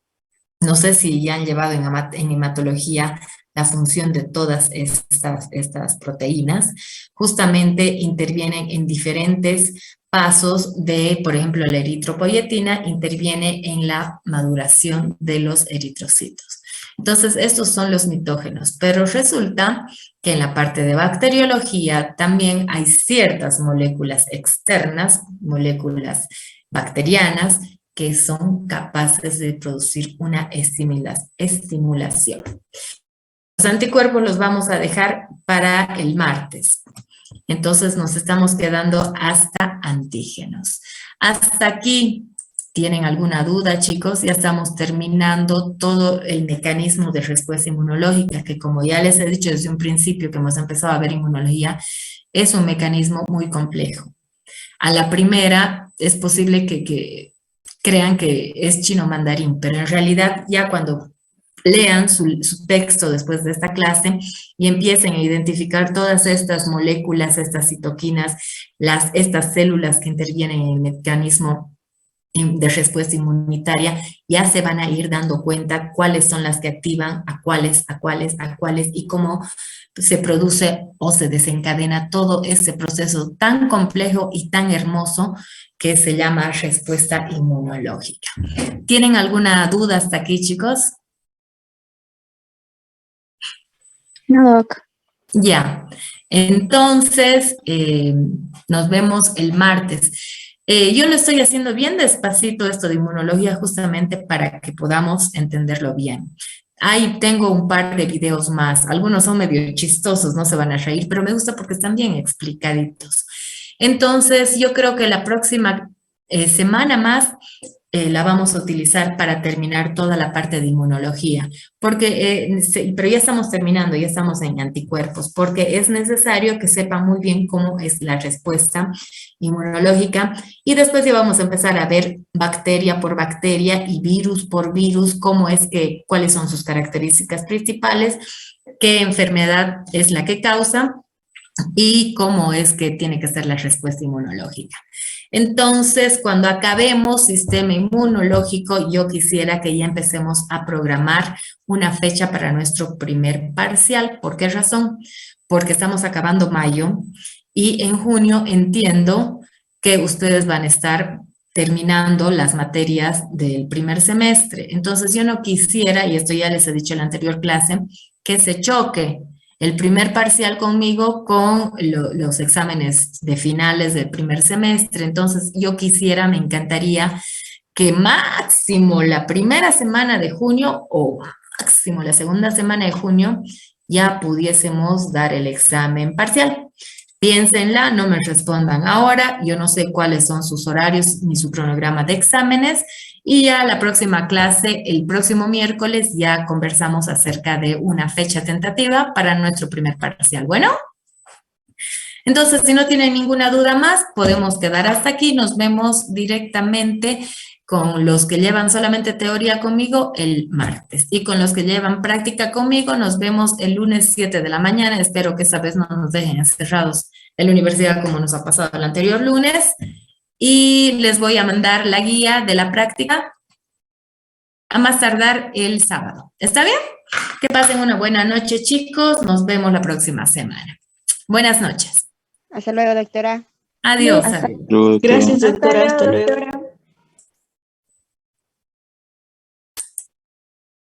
no sé si ya han llevado en hematología la función de todas estas proteínas, justamente intervienen en diferentes pasos de, por ejemplo, la eritropoyetina interviene en la maduración de los eritrocitos. Entonces, estos son los mitógenos, pero resulta que en la parte de bacteriología también hay ciertas moléculas externas, moléculas bacterianas, que son capaces de producir una estimulación. Los anticuerpos los vamos a dejar para el martes. Entonces nos estamos quedando hasta antígenos. Hasta aquí, ¿tienen alguna duda, chicos? Ya estamos terminando todo el mecanismo de respuesta inmunológica, que como ya les he dicho desde un principio que hemos empezado a ver inmunología, es un mecanismo muy complejo. A la primera es posible que crean que es chino mandarín, pero en realidad ya cuando lean su texto después de esta clase y empiecen a identificar todas estas moléculas, estas citoquinas, estas células que intervienen en el mecanismo de respuesta inmunitaria, ya se van a ir dando cuenta cuáles son las que activan, a cuáles, y cómo se produce o se desencadena todo ese proceso tan complejo y tan hermoso que se llama respuesta inmunológica. ¿Tienen alguna duda hasta aquí, chicos? No, Doc. Ya, entonces nos vemos el martes. Yo lo estoy haciendo bien despacito esto de inmunología justamente para que podamos entenderlo bien. Ahí tengo un par de videos más, algunos son medio chistosos, no se van a reír, pero me gusta porque están bien explicaditos. Entonces yo creo que la próxima semana más la vamos a utilizar para terminar toda la parte de inmunología, porque, pero ya estamos terminando, ya estamos en anticuerpos, porque es necesario que sepan muy bien cómo es la respuesta inmunológica y después ya vamos a empezar a ver bacteria por bacteria y virus por virus, cuáles son sus características principales, qué enfermedad es la que causa y cómo es que tiene que ser la respuesta inmunológica. Entonces, cuando acabemos sistema inmunológico, yo quisiera que ya empecemos a programar una fecha para nuestro primer parcial. ¿Por qué razón? Porque estamos acabando mayo y en junio entiendo que ustedes van a estar terminando las materias del primer semestre. Entonces, yo no quisiera, y esto ya les he dicho en la anterior clase, que se choque el primer parcial conmigo con los exámenes de finales del primer semestre. Entonces, yo quisiera, me encantaría que máximo la primera semana de junio o máximo la segunda semana de junio ya pudiésemos dar el examen parcial. Piénsenla, no me respondan ahora, yo no sé cuáles son sus horarios ni su cronograma de exámenes y ya la próxima clase, el próximo miércoles, ya conversamos acerca de una fecha tentativa para nuestro primer parcial. Bueno, entonces si no tienen ninguna duda más, podemos quedar hasta aquí, nos vemos directamente con los que llevan solamente teoría conmigo el martes y con los que llevan práctica conmigo nos vemos el lunes 7 de la mañana. Espero que esta vez no nos dejen encerrados en la universidad como nos ha pasado el anterior lunes y les voy a mandar la guía de la práctica a más tardar el sábado. ¿Está bien? Que pasen una buena noche, chicos. Nos vemos la próxima semana. Buenas noches. Hasta luego, doctora. Adiós. Hasta adiós. Gracias, doctora. Hasta luego.